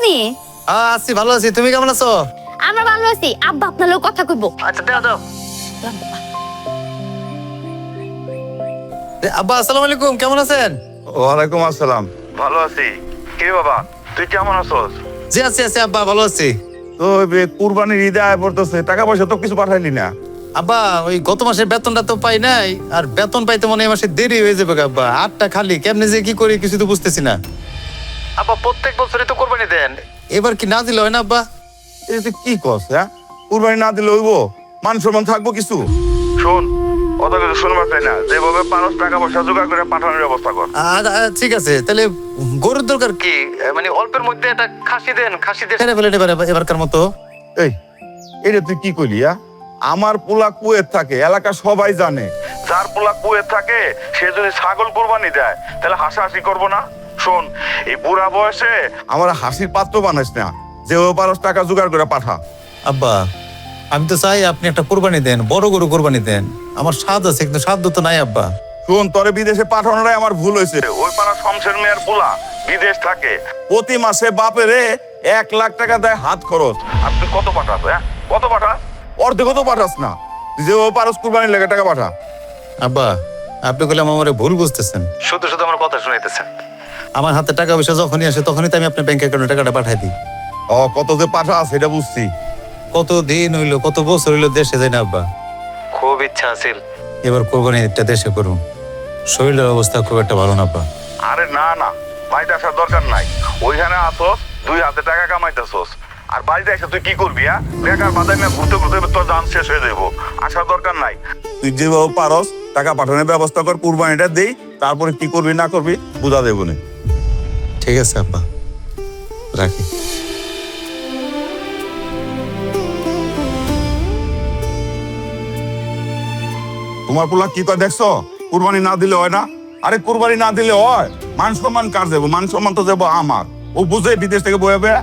নি? আছি, ভালো আছি। তুমি কেমন আছো? আমরা ভালো আছি। আব্বা আপনার লোক কথা কইবো। আচ্ছা, দাও। আব্বা, আসসালামু আলাইকুম। কেমন আছেন? ওয়ালাইকুম আসসালাম। ভালো আছি। কে বাবা, তুই কেমন আছস? জি আছি আব্বা, ভালো আছি। তো কুরবানির ঈদে আয় পড়তেছে, টাকা পয়সা তো কিছু পাঠাইলি না। আব্বা, ওই গত মাসের বেতনটা তো পাই নাই, আর বেতন পাইতে মনে হয় এই মাসে দেরি হয়ে যাবে আব্বা। আটটা খালি, কেমনে যে কি করি কিছু তো বুঝতেছি না। আব্বা, প্রত্যেক বছরই তো কোরবানি দেন, এবার কি না দিলে হয় না আব্বা? এই তুই কি কস? হ্যাঁ, কুরবানি না দিলে হইব? মান সম্মান থাকবো কিছু? শোন, অত কিছু শুনবার চাই না। যেভাবে পারস টাকা পয়সা জোগাড় করে পাঠানোর ব্যবস্থা কর। ঠিক আছে, তাহলে গরুর দরকার কি? মানে অল্পের মধ্যে একটা খাসি দেন, খাসি দিয়ে সেরে ফেলে এবারকার মতো। এই, এটা তুই কি কইলি? আমার পোলা কুয়েত থাকে, এলাকা সবাই জানে। যার পোলা কুয়েত থাকে সে যদি ছাগল কুরবানি দেয় তাহলে হাসাহাসি করবো না? শোন, এই বুড়া বয়সে আমার হাসির পাত্র বানাইস না। যেভাবে পারস টাকা জোগাড় করে পাঠা। আব্বা, আমি তো চাই আপনি একটা কোরবানি দেন, বড় গরু কোরবানি দেন। আমার স্বাদ আছে, কিন্তু সাধ্য তো নাই আব্বা। শোন, তোরে বিদেশে পাঠানোটাই আমার ভুল হয়েছে। ওই পাড়া শমশের মেয়ের পোলা বিদেশ থাকে, প্রতি মাসে বাপেরে 1 লাখ টাকা দেয় হাত খরচ। আর তুই কত পাঠাস? কত পাঠাস? অর্ধেক তো পাঠাস না। যেভাবে পারস কুরবানির লেগে টাকা পাঠা। আব্বা, আপনি বলে আমার ভুল বুঝতেছেন, শুধু শুধু আমার কথা শুনাইতেছেন। আমার হাতে টাকা পয়সা যখনই আসে তখনই তো আমি আপনার ব্যাংক অ্যাকাউন্টে টাকাটা পাঠাই দিই। কত যে পাঠাস সেটা বুঝছি। কত দিন হইলো, কত বছর হইলো দেশে যাই না আব্বা। খুব ইচ্ছা আছে এবার কোরবানিটা দেশে করুন। শরীরের অবস্থা খুব একটা ভালো না আব্বা। আরে না না, বাড়িতে আসার দরকার নাই। ওইখানে আসস, 2 হাতে টাকা কামাইতেছস। আর বাড়িতে এসে তুই কি করবি? বেকার বাদাই না ঘুরতে ঘুরতে তোর দাম শেষ হয়ে যাবো। আসার দরকার নাই। তুই যেভাবে পারস টাকা পাঠানোর ব্যবস্থা কর, কুরবানিটা দেই, তারপরে কি করবি না করবি বুঝা দেবো না। ঠিক আছে আব্বা, রাখি। তোমার পোলা কি কয় দেখছো? কুরবানি না দিলে হয় না? আরে কুরবানি না দিলে হয়? মান সম্মান কার দেবো? মান সম্মান তো দেবো আমার। ও বুঝে বিদেশ থেকে বয়াবে।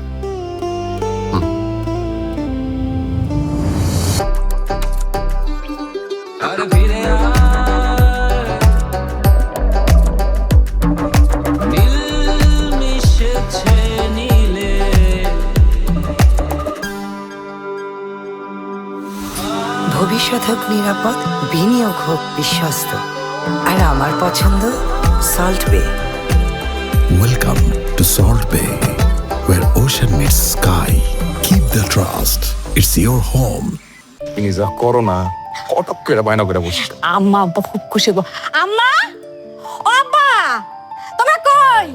ভবিষ্যৎ হোক নিরাপদ, বিনিয়োগ হোক বিশ্বস্ত, আর আমার পছন্দ সল্ট বে। Welcome to Salt Bay, where ocean meets sky. Keep the trust. It's your home. তুমি যা করো না, হঠাৎ করে বায়না করে বসে। আম্মা আব্বা খুব খুশি হবো। আম্মা, ও আব্বা, তোমরা কই?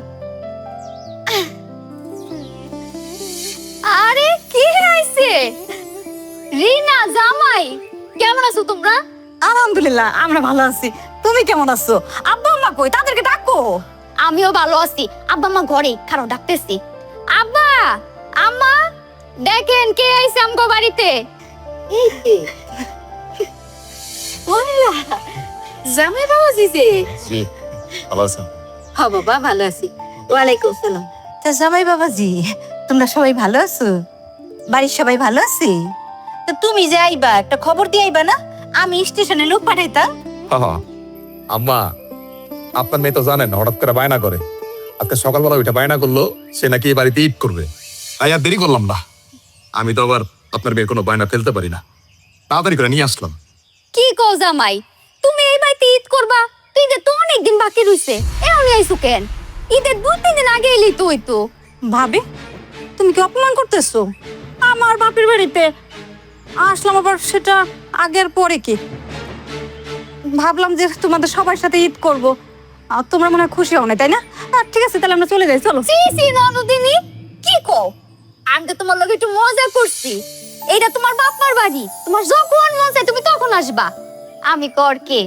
আরে কি হইছে? রিনা জামাই, কেমন আছো তোমরা? আলহামদুলিল্লাহ, আমরা ভালো আছি। তুমি কেমন আছো? আব্বা আম্মা কই? তাদেরকে ডাকো। আমিও ভালো আছি। আব্বা মা ঘরে, খারাপ ডাকতেছি। আব্বা, আম্মা, দেখেন কে আইছে আমগো বাড়িতে। জামাই বাবা জিজে। জি, ভালো আছো? হ্যাঁ বাবা, ভালো আছি। ওয়ালাইকুম সালাম। তা জামাই বাবাজি, তোমরা সবাই ভালো আছো? বাড়ির সবাই ভালো আছে? তা তুমি যে আইবা, একটা খবর দিয়ে আইবা না? আমি স্টেশনে লোক পাঠাইতাম। আম্মা, আপনার মেয়ে তো জানেন হঠাৎ করে বায়না করে। আজকে সকালবেলা উঠে বায়না করলো সে নাকি এই বাড়িতে ঈদ করবে। তাই আর দেরি করলাম না। আমি তো আবার আপনার মেয়ের কোনো বায়না ফেলতে পারি না, তাড়াতাড়ি করে নিয়ে আসলাম। কি কও জামাই, তুমি এই বাড়িতে ঈদ করবা? তুই ঈদের তো অনেকদিন বাকি রইছে, এখন আইছো কেন? ঈদের 2-3 দিন আগে এলি তুই তো। ভাবি, তুমি কি অপমান করতেছো? আমার বাপের বাড়িতে আসলাম, আবার সেটা আগের পরে কি ভাবলাম যে তোমাদের সবার সাথে ঈদ করব। আর তোমরা মনে হয় খুশি হও না, তাই না? ঠিক আছে, তাহলে আমরা চলে যাই, চলো। সি সি ননদিনী, কি কও? আমি তো তোমার লগে একটু মজা করছি। এইটা তোমার বাপমার বাড়ি, তোমার যখন মন চায় তুমি তখন আসবা। আমি কর কে?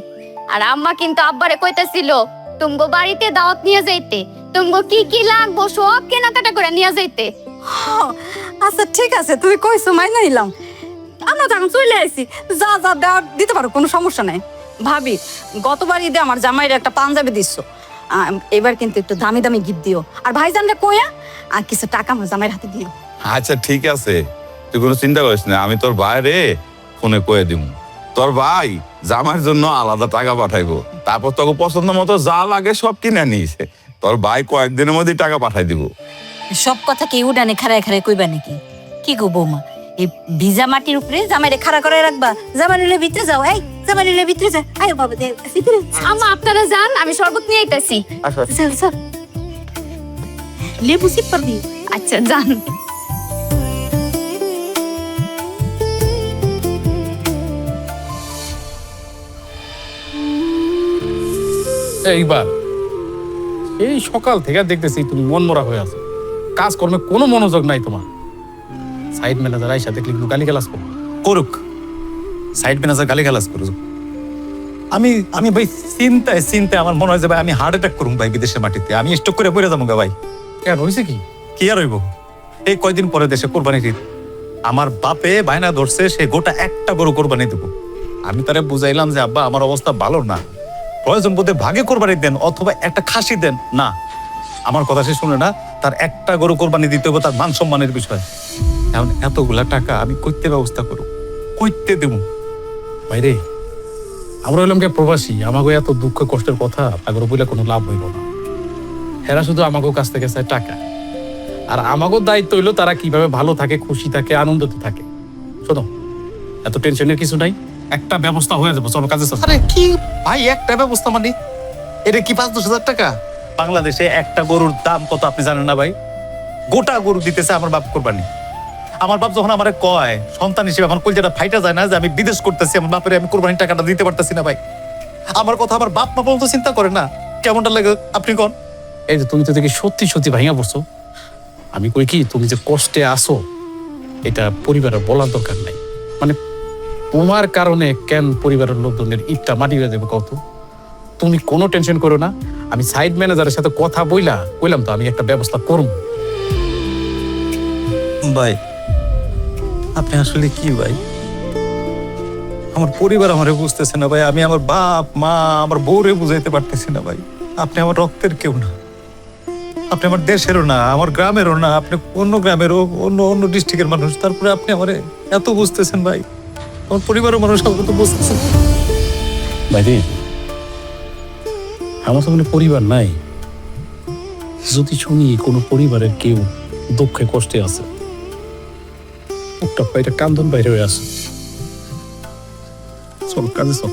আর আম্মা কিন্তু আব্বারে কইতাছিল তুমগো বাড়িতে দাওয়াত নিয়ে যাইতে, তুমগো কি কি লাগবো সব কেনাকাটা করে নিয়ে যাইতে। আচ্ছা ঠিক আছে, তুমি কইছো মাইনা নিলাম। আমরা তো এখন চলে আইছি, যা যা দেওয়া দিতে পারো, কোনো সমস্যা নাই। ভাবি, গতবার ঈদে আমার জামাইয়ের একটা পাঞ্জাবি দিচ্ছ, এবার কিন্তু একটু দামি দামি গিফট দিও। আর ভাইজানরা কইয়া আর কিছু টাকা আমার জামাইয়ের হাতে দিও। আচ্ছা ঠিক আছে, তুই কোনো চিন্তা করিস না। আমি তোর বাইরে ফোনে কয়ে দিব। তোর ভাই জামার জন্য আলাদা টাকা পাঠাইবো, তারপর তোকে পছন্দ মতো যা লাগে সব কিনে নিস। তোর ভাই কয়েকদিনের মধ্যে টাকা পাঠাই দিব। সব কথা কি উডানে খাড়ায় খাড়ায় কইবা নাকি? কি গো বৌমা, এই ভিজা মাটির উপরে জামাইরে খাড়া করে রাখবা? জামাইলে ভিতরে যাও, এই জামাইলে ভিতরে যা, আয় বাবা দে ভিতরে। আম্মা আপনারা যান, আমি শরবত নিয়ে আইতাছি। চল চল, লেবু সিপ পারবি? আচ্ছা যান। এইবার এই সকাল থেকে দেখতেছি তুমি মনমরা হয়ে আছো, কাজকর্মে কোনো মনোযোগ নাই তোমার। সাইড ম্যানেজার আইসা দেখলে কিন্তু গালি গালাজ করো। করুক, সাইড ম্যানেজার গালি গালাজ করুক। আমি আমি ভাই চিন্তায় চিন্তায় আমার মনে হয় যে ভাই আমি হার্ট অ্যাটাক করুম ভাই, বিদেশের মাটিতে আমি স্ট্রোক করে পড়ে যাবো গা ভাই। কেন হয়েছে কি? কি আর হইব, এই কয়দিন পরে দেশে কোরবানির ঈদ, আমার বাপে বায়না ধরছে সে গোটা একটা গরু কোরবানি দেবো। আমি তারে বুঝাইলাম যে আব্বা আমার অবস্থা ভালো না, প্রয়োজন বোধে ভাগে কোরবানি দেন অথবা একটা খাসি দেন। না, আমার কথা সে শুনে না, তার একটা গরু কোরবানি দিতে হবে, তার মান সম্মানের বিষয়। এখন এতগুলা টাকা আমি কইতে ব্যবস্থা করব, কইতে দেবো? বাইরে আমরা হইলাম কে প্রবাসী, আমাকে এত দুঃখ কষ্টের কথা তাগর বলে কোনো লাভ হইব না। হেরা শুধু আমাকে কাছ থেকে চায় টাকা, আর আমাকে দায়িত্ব হইলো তারা কিভাবে ভালো থাকে, খুশি থাকে, আনন্দতে থাকে। শোনো, এত টেনশনের কিছু নাই, একটা ব্যবস্থা হয়ে যাবো, চলো কাজে চলো। আরে কি ভাই একটা ব্যবস্থা মানে এটা কি 5-10 হাজার টাকা? বাংলাদেশে একটা গরুর দাম কত আপনি জানেন না ভাই? গোটা গরু দিতেছে আমার বাপ কোরবানি। আমার বাপ যখন আমারে কয় সন্তান হিসেবে আমার কলজাটা ফাইটা যায় না যে আমি বিদেশ করতেছি, আমার বাপের আমি কোরবানির টাকাটা দিতে পারতেছি না ভাই। আমার কথা আমার বাপ মা বলতে চিন্তা করে না, কেমনটা লাগে আপনি কোন? এই যে তুমি তো দেখি সত্যি সত্যি ভাঙা পড়ছো। আমি কই কি, তুমি যে কষ্টে আসো এটা পরিবারের বলার দরকার নাই। মানে তোমার কারণে কেন পরিবারের লোকজনের ইটটা মাটি হয়ে যাবে কত? তুমি কোনো টেনশন করো না, আমি সাইড ম্যানেজারের সাথে কথা কইলাম তো আমি একটা ব্যবস্থা করব। ভাই আপনি আসলে কি ভাই, আমার পরিবার আমারে বুঝতেছে না ভাই, আমি আমার বাপ মা আমার বউরে বুঝাইতে পারতেছি না ভাই। আপনি আমার রক্তের কেউ না, আপনি আমার দেশেরও না, আমার গ্রামেরও না, আপনি অন্য গ্রামেরও অন্য অন্য ডিস্ট্রিক্টের মানুষ, তারপরে আপনি আমারে এত বুঝতেছেন ভাই। আমার পরিবারের মানুষ আমাকে তো বুঝতেছেন ভাইরে, আমার তো কোনো পরিবার নাই। যদি শুনি কোনো পরিবারের কেউ দুঃখে কষ্টে আছে, একটা পাইটা কান্দন বাইরে হয়ে আসে। চল কাজে চল।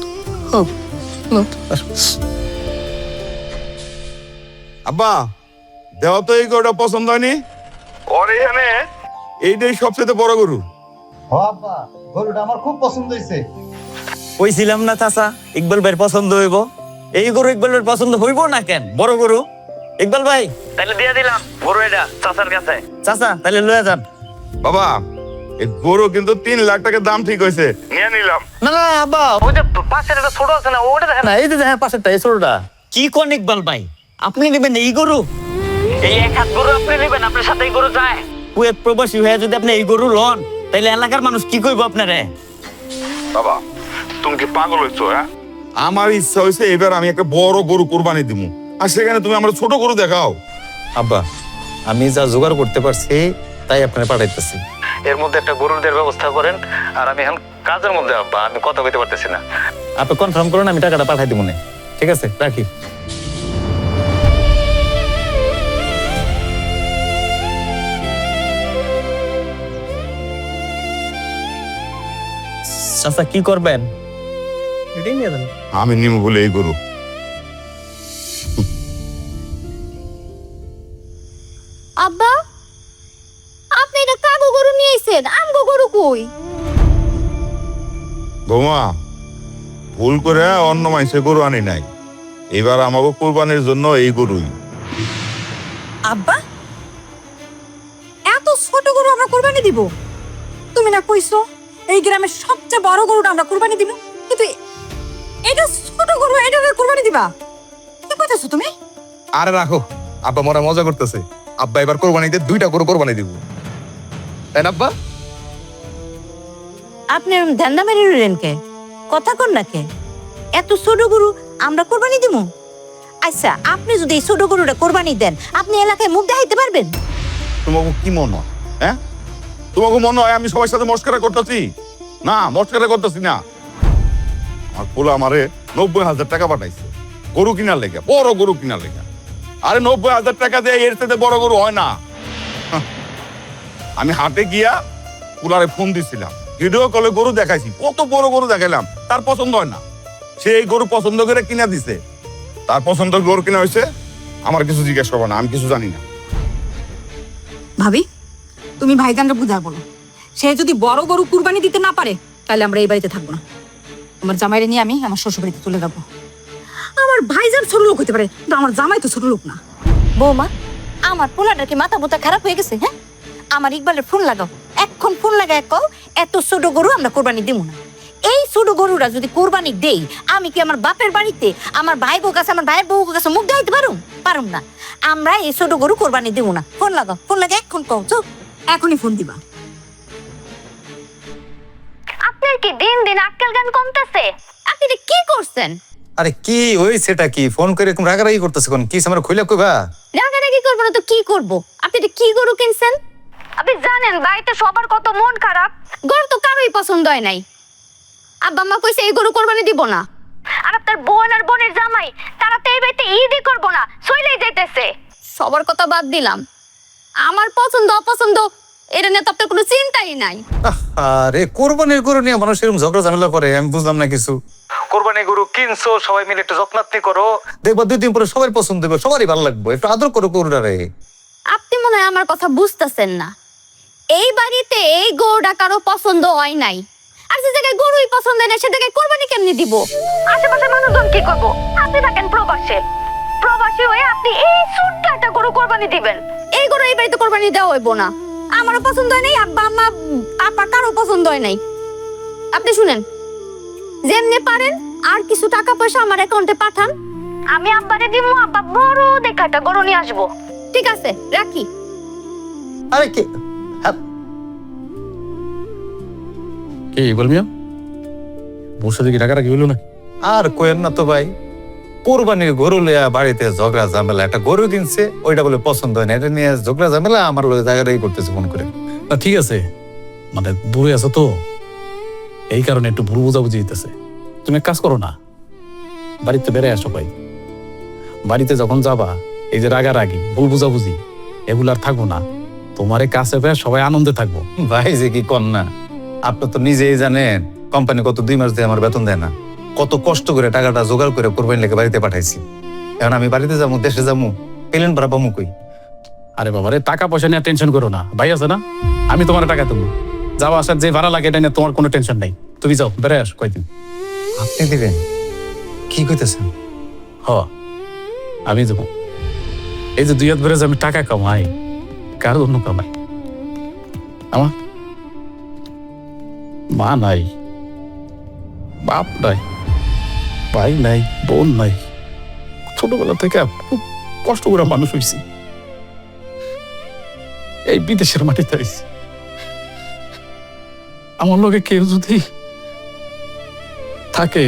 আব্বা দেওয়া তো এই গরুটা পছন্দ হয়নি? ওর এখানে এইটাই সবচেয়ে বড় গরু। গরুটা আমার খুব পছন্দ হয়েছে। কইছিলাম না চাচা, ইকবাল ভাইয়ের পছন্দ হইব। এই গরু ইকবাল ভাইয়ের পছন্দ হইব না কেন? বড় গরু। ইকবাল ভাই তাহলে দিয়ে দিলাম গরু এটা চাচার কাছে। চাচা তাহলে লয়ে যান। বাবা এই গরু কিন্তু 3 লাখ টাকা দাম ঠিক হয়েছে, নিয়ে নিলাম। না না আব্বা, ওই যে পাশের একটা ছোট আছে না, ওটা দেখেন। না এই যে দেখেন পাশেরটা, এই ছোটটা। কি কোন ইকবাল ভাই, আপনি নেবেন এই গরু? এই এক হাত গরু আপনি নেবেন? আপনার সাথে এই গরু যায়? কুয়েত প্রবাসী হয়ে যদি আপনি এই গরু লন, তাইলে এলাকার মানুষ কি কইব আপনারে? বাবা তুমি কি পাগল হইছো? হ্যাঁ, আমার ইচ্ছা হয়েছে এবার আমি একটা বড় গরু কোরবানি দিব, আর সেখানে তুমি আমার ছোট গরু দেখাও। আব্বা আমি যা জোগাড় করতে পারছি তাই আপনার পাঠাইতেছি, এর মধ্যে একটা গরুর দেওয়ার ব্যবস্থা করেন। আর আমি এখন কাজের মধ্যে আব্বা, আমি কথা বলতে পারতেছি না, আপনি কনফার্ম করেন, আমি টাকাটা পাঠাই দিব না। ঠিক আছে, রাখি। চাচা কি করবেন? এটাই নিয়ে যান। আমি নিব বলে এই গরু। আব্বা আপনি এটা কাগো গরু নিয়ে আইছেন, আমগো গরু কই? বৌমা ভুল করে অন্য মানুষের গরু আনি নাই, এবার আমাকে কোরবানির জন্য এই গরুই। আব্বা এত ছোট গরু আমরা কোরবানি দিব? তুমি না কইছো এই গ্রামের সবচেয়ে বড় গরুটা আমরা কোরবানি দিব, কিন্তু এটা ছোট গরু, এটা কোরবানি দিবা? কি কইতাছো তুমি? আরে রাখো, আব্বা মরা মজা করতেছে। আব্বা এবার কোরবানিতে 2টা গরু কোরবানি দিব, তাই না আব্বা? আপনি ধান্দা মেরে রইলেন কে? কথা কন না কে? এত ছোট গরু আমরা কোরবানি দিব? আচ্ছা আপনি যদি এই ছোট গরুটা কোরবানি দেন, আপনি এলাকায় মুখ দেখাইতে পারবেন? তোমাকে কি মনে হয়? হ্যাঁ, তোমাকে মনে হয় আমি সবার সাথে মস্করা করতেছি? না, মস্করা করতেছি না। আমার পোলা আমারে 90,000 টাকা পাঠাইছে গরু কিনার লেগে, বড় গরু কিনার লেগে। আরে 90,000 টাকা দিয়ে এর সাথে বড় গরু হয় না। আমি হাটে গিয়া কুলারে ফোন দিছিলাম, ভিডিও কলে গরু দেখাইছি, কত বড় গরু দেখাইলাম, তার পছন্দ হয় না। সে এই গরু পছন্দ করে কিনা দিছে, তার পছন্দের গরু কিনা হয়েছে। আমার কিছু জিজ্ঞেস করবো না, আমি কিছু জানি না। ভাবি তুমি ভাইজানকে বুঝা বলো, সে যদি বড় গরু কুরবানি দিতে না পারে তাহলে আমরা এই বাড়িতে থাকবো না। আমার জামাইরে নিয়ে আমি আমার শ্বশুর বাড়িতে চলে যাবো। আমার ভাইজান ছোট লোক হতে পারে, কিন্তু আমার জামাই তো ছোট লোক না। বৌমা, আমার পোলাটার কি মাথা মুথা খারাপ হয়ে গেছে? হ্যাঁ, আমার ইকবালের ফোন লাগাও, এখন ফোন লাগায় কও এত ছোট গরু আমরা কোরবানি দিব না। এই ছোট গরুরা যদি কোরবানি দেই, আমি কি আমার বাপের বাড়িতে আমার ভাই বউ কাছে, আমার ভাইয়ের বউ কাছে মুখ দেখাইতে পারুম না। আমরা এই ছোট গরু কোরবানি দিব না। ফোন লাগাও, ফোন লাগে এখন কও। চুপ, এখনই ফোন দিবা। আপনার কি দিন দিন আক্কেল জ্ঞান কমতেছে? আপনি এটা কি করছেন? আরে কি ওই সেটা কি ফোন করে এরকম রাগারাগি করতেছে কোন? কি আমরা খুইলা কইবা? রাগারাগি করবো না তো কি করব? আপনি এটা কি গরু কিনছেন? আপনি জানেন বাড়িতে সবার কত মন খারাপ, গরু তো কারোই পছন্দ হয় নাই। আব্বা মা কইছে এই গরু কোরবানি দিব না, আর আপনার বোন আর বোনের জামাই তারা তো এই বাড়িতে ঈদই করবো না, চলেই যাইতেছে। সবার কথা বাদ দিলাম, আমার পছন্দ অপছন্দ এটা নিয়ে তো আপনার কোনো চিন্তাই নাই। আরে কোরবানির গরু নিয়ে মানুষ এরকম ঝগড়া ঝামেলা করে, আমি বুঝলাম না কিছু। কোরবানি গরু কিনছো, সবাই মিলে একটু যত্নাত্তি করো, দেখবা 2 দিন পরে সবার পছন্দ হবে, সবারই ভালো লাগবে, একটু আদর করো গরুটারে। আপনি মনে হয় আমার কথা বুঝতেছেন না। এই বাড়িতে এই গরুটা কারো পছন্দ হয় নাই, আর যে জায়গায় গরুই পছন্দ হয় না সে জায়গায় কোরবানি কেমনি দিব? আশেপাশে মানুষজন কি করবো? আপনি থাকেন প্রবাসে, প্রবাসী হয়ে আপনি এই ছোট্ট একটা গরু কোরবানি দিবেন? এই গরু এই বাড়িতে কোরবানি দেওয়া হইব না। আমারও পছন্দ হয় নাই, আব্বা আম্মা আপা কারো পছন্দ হয় নাই। আপনি শুনেন, যেমনি পারেন আর কিছু টাকা পয়সা আমার অ্যাকাউন্টে পাঠান, আমি আব্বারে দিব, আব্বা বড় দেখে একটা গরু নিয়ে আসবো। ঠিক আছে, রাখি। আরে কি কি বলমিয়া বসে দেখি রাগারাগি হইলো না? আর কোয়েন না তো ভাই, কোরবানির গরু লইয়া বাড়িতে ঝগড়া ঝামেলা। একটা গরু কিনছে, ওইটা বলে পছন্দ হয় না, এটা নিয়ে ঝগড়া ঝামেলা আমার লগে জায়গাটাই করতেছে ফোন করে। না ঠিক আছে, মানে দূরে আছো তো এই কারণে একটু ভুল বোঝাবুঝি হইতেছে। তুমি এক কাজ করো না, বাড়িতে বেড়ে আসো ভাই। বাড়িতে যখন যাবা এই যে রাগারাগি ভুল বুঝাবুঝি এগুলো আর থাকবো না, তোমার কাছে পেয়ে সবাই আনন্দে থাকবো। ভাই যে কি কন না, আপনি তো নিজেই জানেন কোম্পানি কত 2 মাস দিয়ে আমার বেতন দেয় না, কত কষ্ট করে টাকাটা জোগাড় করে কোরবানি লেগে বাড়িতে পাঠাইছি। এখন আমি বাড়িতে যাবো, দেশে যাবো, পেলেন ভাড়া পাবো কই? আরে বাবা রে, টাকা পয়সা নিয়ে টেনশন করো না, ভাই আছে না, আমি তোমার টাকা দেবো। যাওয়া আসার যে ভাড়া লাগে এটা নিয়ে তোমার কোনো টেনশন নাই। তুমি যাও, বেড়ে আস কয়দিন। আপনি দিবেন? কি কইতেছেন? হ, আমি যাবো। এই যে 2 হাত বেড়ে যে আমি টাকা কামাই, কার জন্য কামাই? আমার মা নাই, বাপ নাই, ভাই নাই, বোন নাই। ছোটবেলা থেকে খুব কষ্ট করে মানুষ হয়েছি, এই বিদেশের মাটিতে আইছি। আমার লগে কেউ যদি থাকে,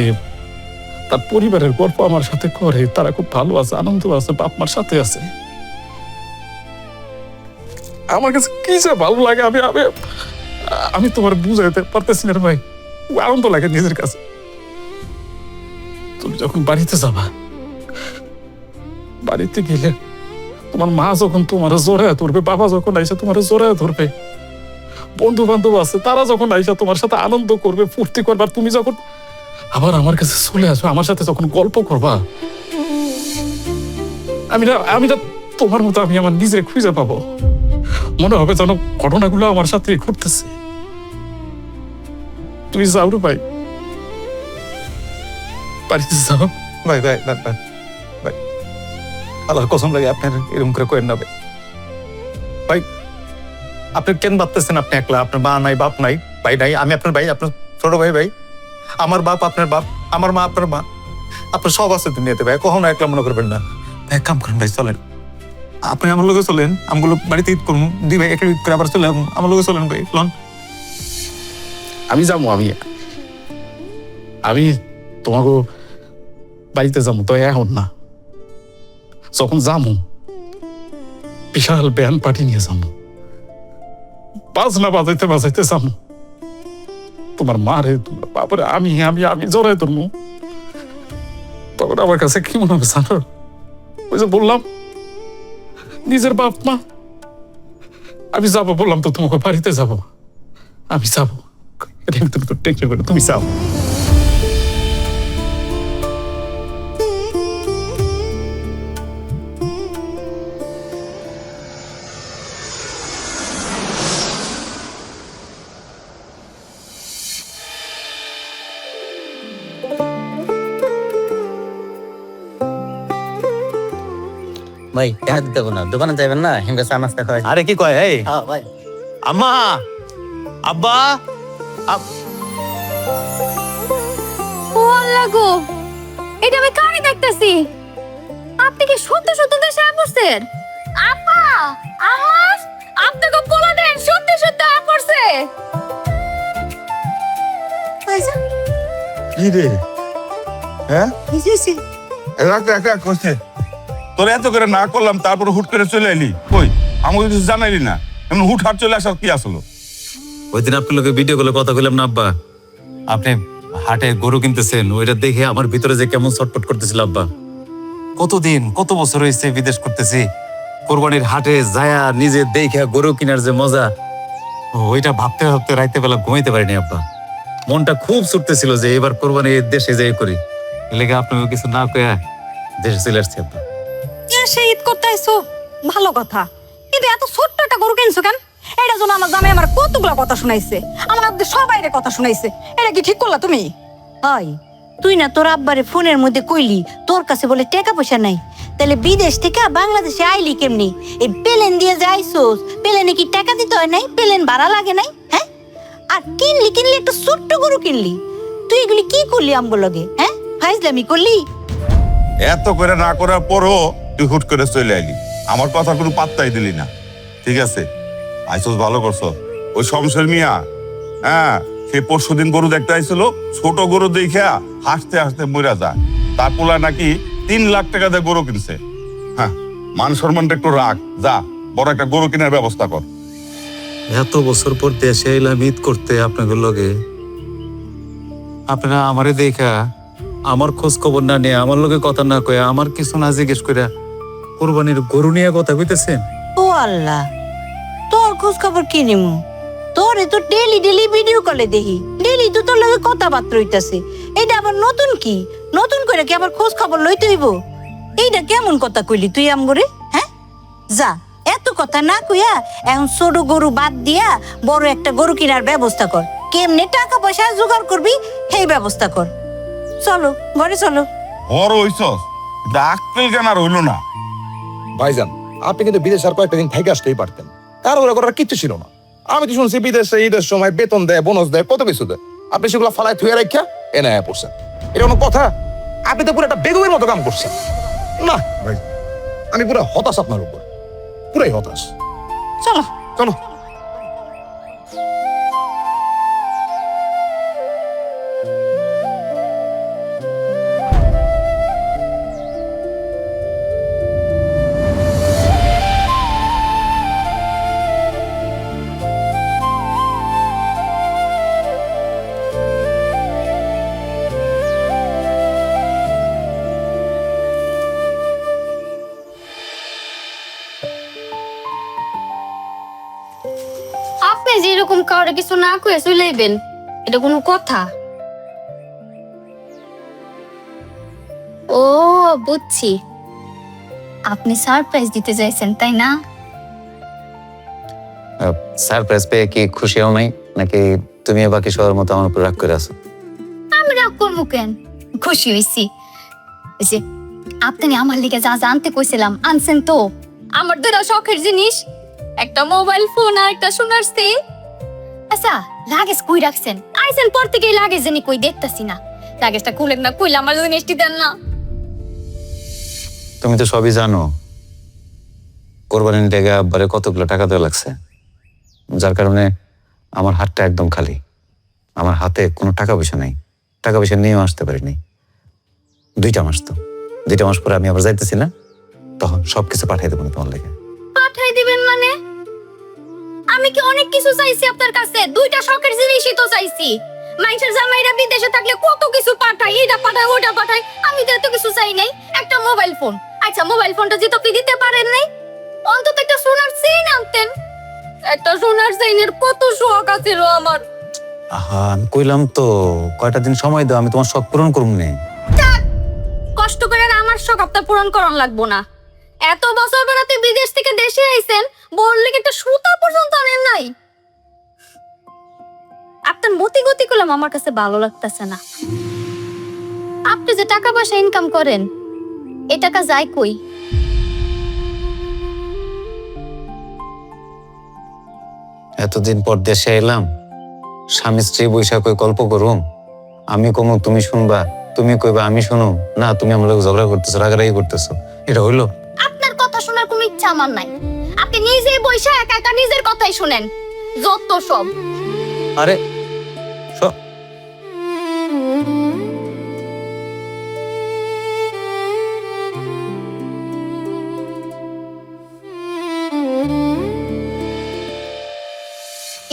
তার পরিবারের গল্প আমার সাথে করে, তারা খুব ভালো আছে, আনন্দ আছে, বাপ মার সাথে আছে, আমার কাছে কি যে ভালো লাগে আমি আমি আমি তোমার বুঝাইতে পারতেছি না ভাই। আনন্দ লাগে নিজের কাছে। তুমি যখন বাড়িতে যাবা, বাড়িতে গেলে তোমার মা যখন তোমার জোড়ায় ধরবে, বাবা যখন আইসা তোমার জোড়ায় ধরবে, বন্ধু বান্ধব আছে তারা যখন আইসা তোমার সাথে আনন্দ করবে, ফুর্তি করবে, তুমি যখন আবার আমার কাছে চলে আসো, আমার সাথে যখন গল্প করবা, আমি না তোমার মতো আমি আমার নিজে খুঁজে পাবো। মনে হবে যেন ঘটনাগুলো আমার সাথে ঘটতেছে। তুমি যাও রে ভাই, বাড়িতে যাও। ভাই ভাই ভাই ভাই ভাই, আল্লাহর কসম লাগে আপনার এরকম করে করেন না ভাই। ভাই আপনি কেন ভাবতেছেন আপনি একলা? আপনার মা নাই, বাপ নাই, ভাই নাই, আমি আপনার ভাই, আপনার ছোট ভাই। ভাই আমার বাপ আপনার বাপ, আমার মা আপনার মা, আপনার সব আছে দুনিয়াতে ভাই, কখনো একলা মনে করবেন না। ভাই কাম করেন ভাই, চলেন আপনি আমার লোকে চলেন, আমগুলো বাড়িতে ঈদ করুন, 2 ভাই একটা ঈদ করে আবার চলে আমার লোকে চলেন ভাই, লন। আমি যাবো, আমি তোমাকে বাড়িতে যাবো তো এখন না, যখন যাবো বিশাল ব্যান্ড পার্টি নিয়ে যাবো, বাজনা বাজাইতে বাজাইতে যাবো। তোমার মা রে, তোমার বাবারে আমি আমি আমি জড়াই ধরবো। তখন আমার কাছে কি মনে হবে জানো? ওই যে বললাম, নিজের বাপ মা আমি যাবো, বললাম তো তোমাকে বাড়িতে যাবো, আমি যাবো। এটা আমি তুমি টেনশন করো, তুমি যাও। ভাই টাকা দিতে হবে না, দোকানে যাবেন না, হেমকে চা নাস্তা খাওয়াই। আরে কি কয় এই হ্যাঁ ভাই। আম্মা আব্বা ও আল্লাহ গো, এটা আমি কানে দেখতেছি। আপনি কি সত্যি সত্যি দেশে আসছেন? আপা, আমার আপনাকে বলে দেন সত্যি সত্যি আসছে। কি রে? হ্যাঁ একটা করছে তোর এত করে না করলাম, তারপর হুট করে চলে এলি। কই আমাকে কিছু জানাইলি না, এমন হুট হাট চলে আসার কি আসলো? ওই দিন আপনার লোকে ভিডিও কলে কথা কইলাম না আব্বা, আপনি হাটে গরু কিনতেছেন, ওইটা দেখে আমার ভিতরে যে কেমন ছটফট করতেছিল আব্বা। কতদিন কত বছর হয়েছে বিদেশ করতেছি, কোরবানির হাটে যায়া নিজে দেখে গরু কেনার যে মজা, ওইটা ভাবতে ভাবতে রাইতে বেলা ঘুমাইতে পারিনি আব্বা। মনটা খুব ছুটতেছিল যে এবার কোরবানি দেশে যাই করি, এলাকা আপনাকে কিছু না কয়া দেশে চলে আসছি আব্বা। সে ঈদ করতে আইসো, ভালো কথা, কিন্তু এত ছোট্ট একটা গরু কিনছো কেন? এটা জন্য আমার জামাই আমার কতগুলা কথা শুনাইছে, আমার সবাইরে কথা শুনাইছে। এটা কি ঠিক করলা তুমি? হয় তুই না তোর আব্বারে ফোনের মধ্যে কইলি তোর কাছে বলে টাকা পয়সা নাই, তাহলে বিদেশ থেকে বাংলাদেশে আইলি কেমনি? এই প্লেন দিয়ে যাইছোস, প্লেনে কি টাকা দিতে হয় নাই? প্লেন ভাড়া লাগে নাই? হ্যাঁ, আর কিনলি একটা ছোট্ট গরু কিনলি, তুই এগুলি কি করলি আমগো লগে? হ্যাঁ, ফাইজলামি করলি? এত করে না করার পরও তুই হুট করে চলে আইলি, আমার কথা কোনো পাত্তাই দিলি না। ঠিক আছে, আইসোস ভালো করছো। ওই শমশের মিয়া, হ্যাঁ, সে পরশুদিন গরু দেখতে আইছিল, ছোট গরু দেখা হাসতে হাসতে মরে যায়। তার পোলা নাকি 3 লাখ টাকা দিয়ে গরু কিনছে। হ্যাঁ, মান সম্মানটা একটু রাখ, যা বড় একটা গরু কেনার ব্যবস্থা কর। এত বছর পর দেশে এলাম ঈদ করতে আপনাদের লগে, আপনারা আমারে দেখা আমার খোঁজ খবর না নিয়ে, আমার লগে কথা না কয়ে, আমার কিছু না জিজ্ঞেস করে কোরবানির গরু নিয়ে কথা কইতেছেন। ও আল্লাহ, তোর খোঁজ খবর কি নিমু? তোরে তো ডেলি ভিডিও কলে দেখি, ডেলি তো তোর লগে কথাবার্তা হইতাছে। এটা আবার নতুন কি? নতুন করে কি আবার খোঁজ খবর লইতে হইব? এইটা কেমন কথা কইলি তুই আমগরে? হ্যাঁ, যা, এত কথা না কইয়া এখন ছোট গরু বাদ দিয়া বড় একটা গরু কেনার ব্যবস্থা কর। কেমনে টাকা পয়সা জোগাড় করবি সেই ব্যবস্থা কর। চলো ঘরে চলো। বড় হইছস, ডাক্তার কেন আর হইলো না? ভাইজান, আপনি কিন্তু বিদেশ আর কয়েকটা দিন থেকে আসতেই পারতেন, কারো ওরা করার কিচ্ছু ছিল না। আমি তো শুনছি বিদেশে ঈদের সময় বেতন দেয়, বোনাস দেয়, কত কিছু দেয়। আপনি সেগুলো ফালায় থুয়ে রাখা এনে পড়ছেন, এটা কোনো কথা? আপনি তো পুরো একটা বেগমের মতো কাম করছেন। না ভাই, আমি পুরো হতাশ আপনার উপর, পুরাই হতাশ। চলো চলো। আপনি যেরকম কাউরে কিছু না কয়ে চলেইবেন, এটা কোনো কথা? ও বুঝছি, আপনি সারপ্রাইজ দিতে চাইছেন তাই না? সারপ্রাইজ পেয়ে কি খুশি হও নাই, নাকি তুমি বাকি সবার মতো আমার উপর রাগ করে আছো? আমি রাগ করবো কেন? খুশি হয়েছি যে আপনি আমার লিগে যা জানতে কইছিলাম আনছেন। তো আমার দুটা শখের জিনিস, একটা মোবাইল ফোন আর একটা সোনার চেইন। আচ্ছা, লাগেজ কই রাখছেন? আইছেন পর থেকে লাগেজ জানি কই দেখতাছি না। লাগেজটা খুলেন না, কইলে আমার জিনিসটি দেন না। তুমি তো সবই জানো, কোরবানির লেগে আব্বারে কতগুলো টাকা দেওয়া লাগছে, যার কারণে আমার হাতটা একদম খালি। আমার হাতে কোনো টাকা পয়সা নাই, টাকা পয়সা নিয়েও আসতে পারিনি। 2টা মাস, তো 2টা মাস পরে আমি আবার যাইতেছি না, তখন সবকিছু পাঠিয়ে দেবো তোমার লেগে। পাঠাই দিবেন মানে? আমি কি অনেক কিছু চাইছি আপনার কাছে? 2টা শখের জিনিসই তো চাইছি। মানুষের জামাইরা বিদেশে থাকলে কত কিছু পাঠায়, এটা পাঠায় ওটা পাঠায়, আমি তো এত কিছু চাই নাই। একটা মোবাইল ফোন, আচ্ছা মোবাইল ফোনটা যেহেতু আপনি দিতে পারেন নাই, অন্তত একটা সোনার চেইন আনতেন। একটা সোনার চেইনের কত শখ আছে আমার। আমি কইলাম তো কয়টা দিন সময় দাও, আমি তোমার শখ পূরণ করবো নে। কষ্ট করে আর আমার শখ আপনার পূরণ করার লাগবো না। এত বছর বেড়াতে বিদেশ থেকে দেশে আইছেন, বললে কি একটা সুতা পর্যন্ত আনেন নাই। আপনার মতি গতি করলাম আমার কাছে ভালো লাগতেছে না। আপনি যে টাকা পয়সা ইনকাম করেন, এই টাকা যায় কই? এতদিন পর দেশে এলাম, স্বামী স্ত্রী বৈশাখ গল্প করুম, আমি কমু তুমি শুনবা, তুমি কইবা আমি শুনুম না, তুমি আমার লোক ঝগড়া করতেছো, রাগারাগি করতেছো, এটা হইলো? আপনার কথা শোনার কোনো ইচ্ছা আমার নাই। আপনি নিজেই বৈশা একা একা নিজের কথাই শুনেন, যত সব। আরে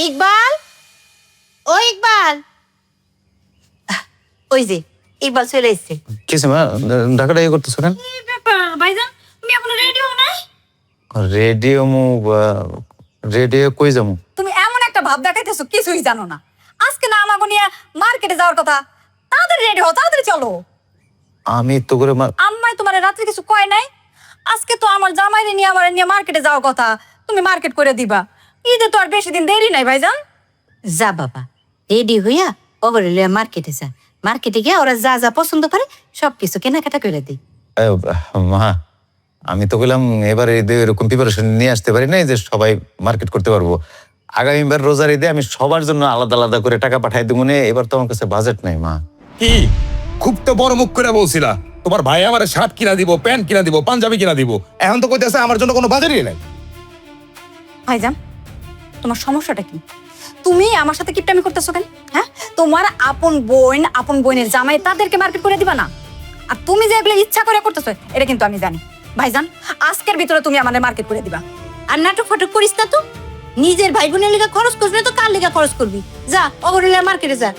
ইকবাল, ও ইকবাল, ওই যে ইকবাল চলে এসছে। কিছু মা ডাকাডাকি করতেছো কেন? কি ব্যাপার ভাইজান, তুমি এখনো রেডি হও নাই? রেডিও কই যাবো? তুমি এমন একটা ভাব দেখাইতেছো কিছুই জানো না। আজকে না আমাকে নিয়ে মার্কেটে যাওয়ার কথা, তাড়াতাড়ি রেডি হও, তাড়াতাড়ি চলো। আমি তো করে আম্মাই তোমার রাত্রে কিছু কয় নাই? আজকে তো আমার জামাইরে নিয়ে আমার নিয়ে মার্কেটে যাওয়ার কথা, তুমি মার্কেট করে দিবা। ঈদে তো আর বেশি দিন দেরি নাই ভাইজান। যা বাবা, রেডি হইয়া ওভার মার্কেটে যা। মার্কেটে গিয়ে ওরা যা যা পছন্দ করে সবকিছু কেনাকাটা করে দিই। মা, আমি তো বললাম এবারে ঈদে এরকম প্রিপারেশন নিয়ে আসতে পারি নাই যে সবাই মার্কেট করতে পারবো। আগামীবার রোজার ঈদে আমি সবার জন্য আলাদা আলাদা করে টাকা পাঠাই দেবো নে, এবার তো আমার কাছে বাজেট নাই মা। কি খুব তো বড় মুখ করে বলছিলা তোমার ভাই আমার শার্ট কিনা দিব, প্যান্ট কিনা দিব, পাঞ্জাবি কিনা দিব, এখন তো কইতেছে আমার জন্য কোনো বাজারই নাই। ভাইজান, তোমার সমস্যাটা কি? তুমি আমার সাথে কিপটামি করতেছো কেন? হ্যাঁ, তোমার আপন বোনের জামাই তাদেরকে মার্কেট করে দিবা না? আর তুমি যে এগুলো ইচ্ছা করে করতেছো এটা কিন্তু আমি জানি। ভাইজান, আজকের ভিতরে তুমি আমাদের মার্কেট করে দিবা। আর নাটক ফাটক করিস না তো। নিজের ভাই বোনের লেগে খরচ করবি না তো কার লেগে খরচ করবি? যা ওভার মার্কেটে যা।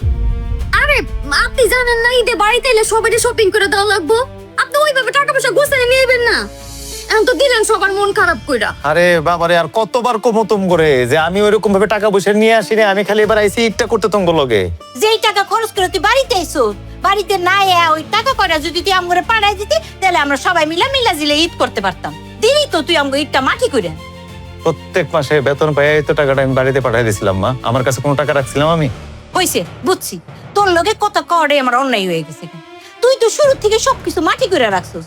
আরে আপনি জানেন না ঈদে বাড়িতে এলে সবাই শপিং করে দেওয়া লাগবো। আপনি ওইভাবে টাকা পয়সা গোছায় নিয়েবেন না। এখন তো দিলেন সবার মন খারাপ কইরা। আরে বাবারে, আর কতবার কমতম করে যে আমি ওইরকম ভাবে টাকা পয়সা নিয়ে আসি না, আমি খালি এবার আইসি ঈদটা করতে তোমার লগে। যেই টাকা খরচ করে তুই বাড়িতে আইসো, বাড়িতে না ওই টাকা কয়টা যদি তুই আমগরে পাঠাই দিতি, তাহলে আমরা সবাই মিলা জিলে ঈদ করতে পারতাম। দিলি তো তুই আমগো ঈদটা মাটি করে। প্রত্যেক মাসে বেতন পাই তো টাকাটা আমি বাড়িতে পাঠাই দিছিলাম মা, আমার কাছে কোনো টাকা রাখছিলাম আমি? হইছে, বুঝছি তোর লগে কথা কড়ে আমার অন্যায় হয়ে গেছে। তুই তো শুরু থেকে সবকিছু মাটি করে রাখছিস।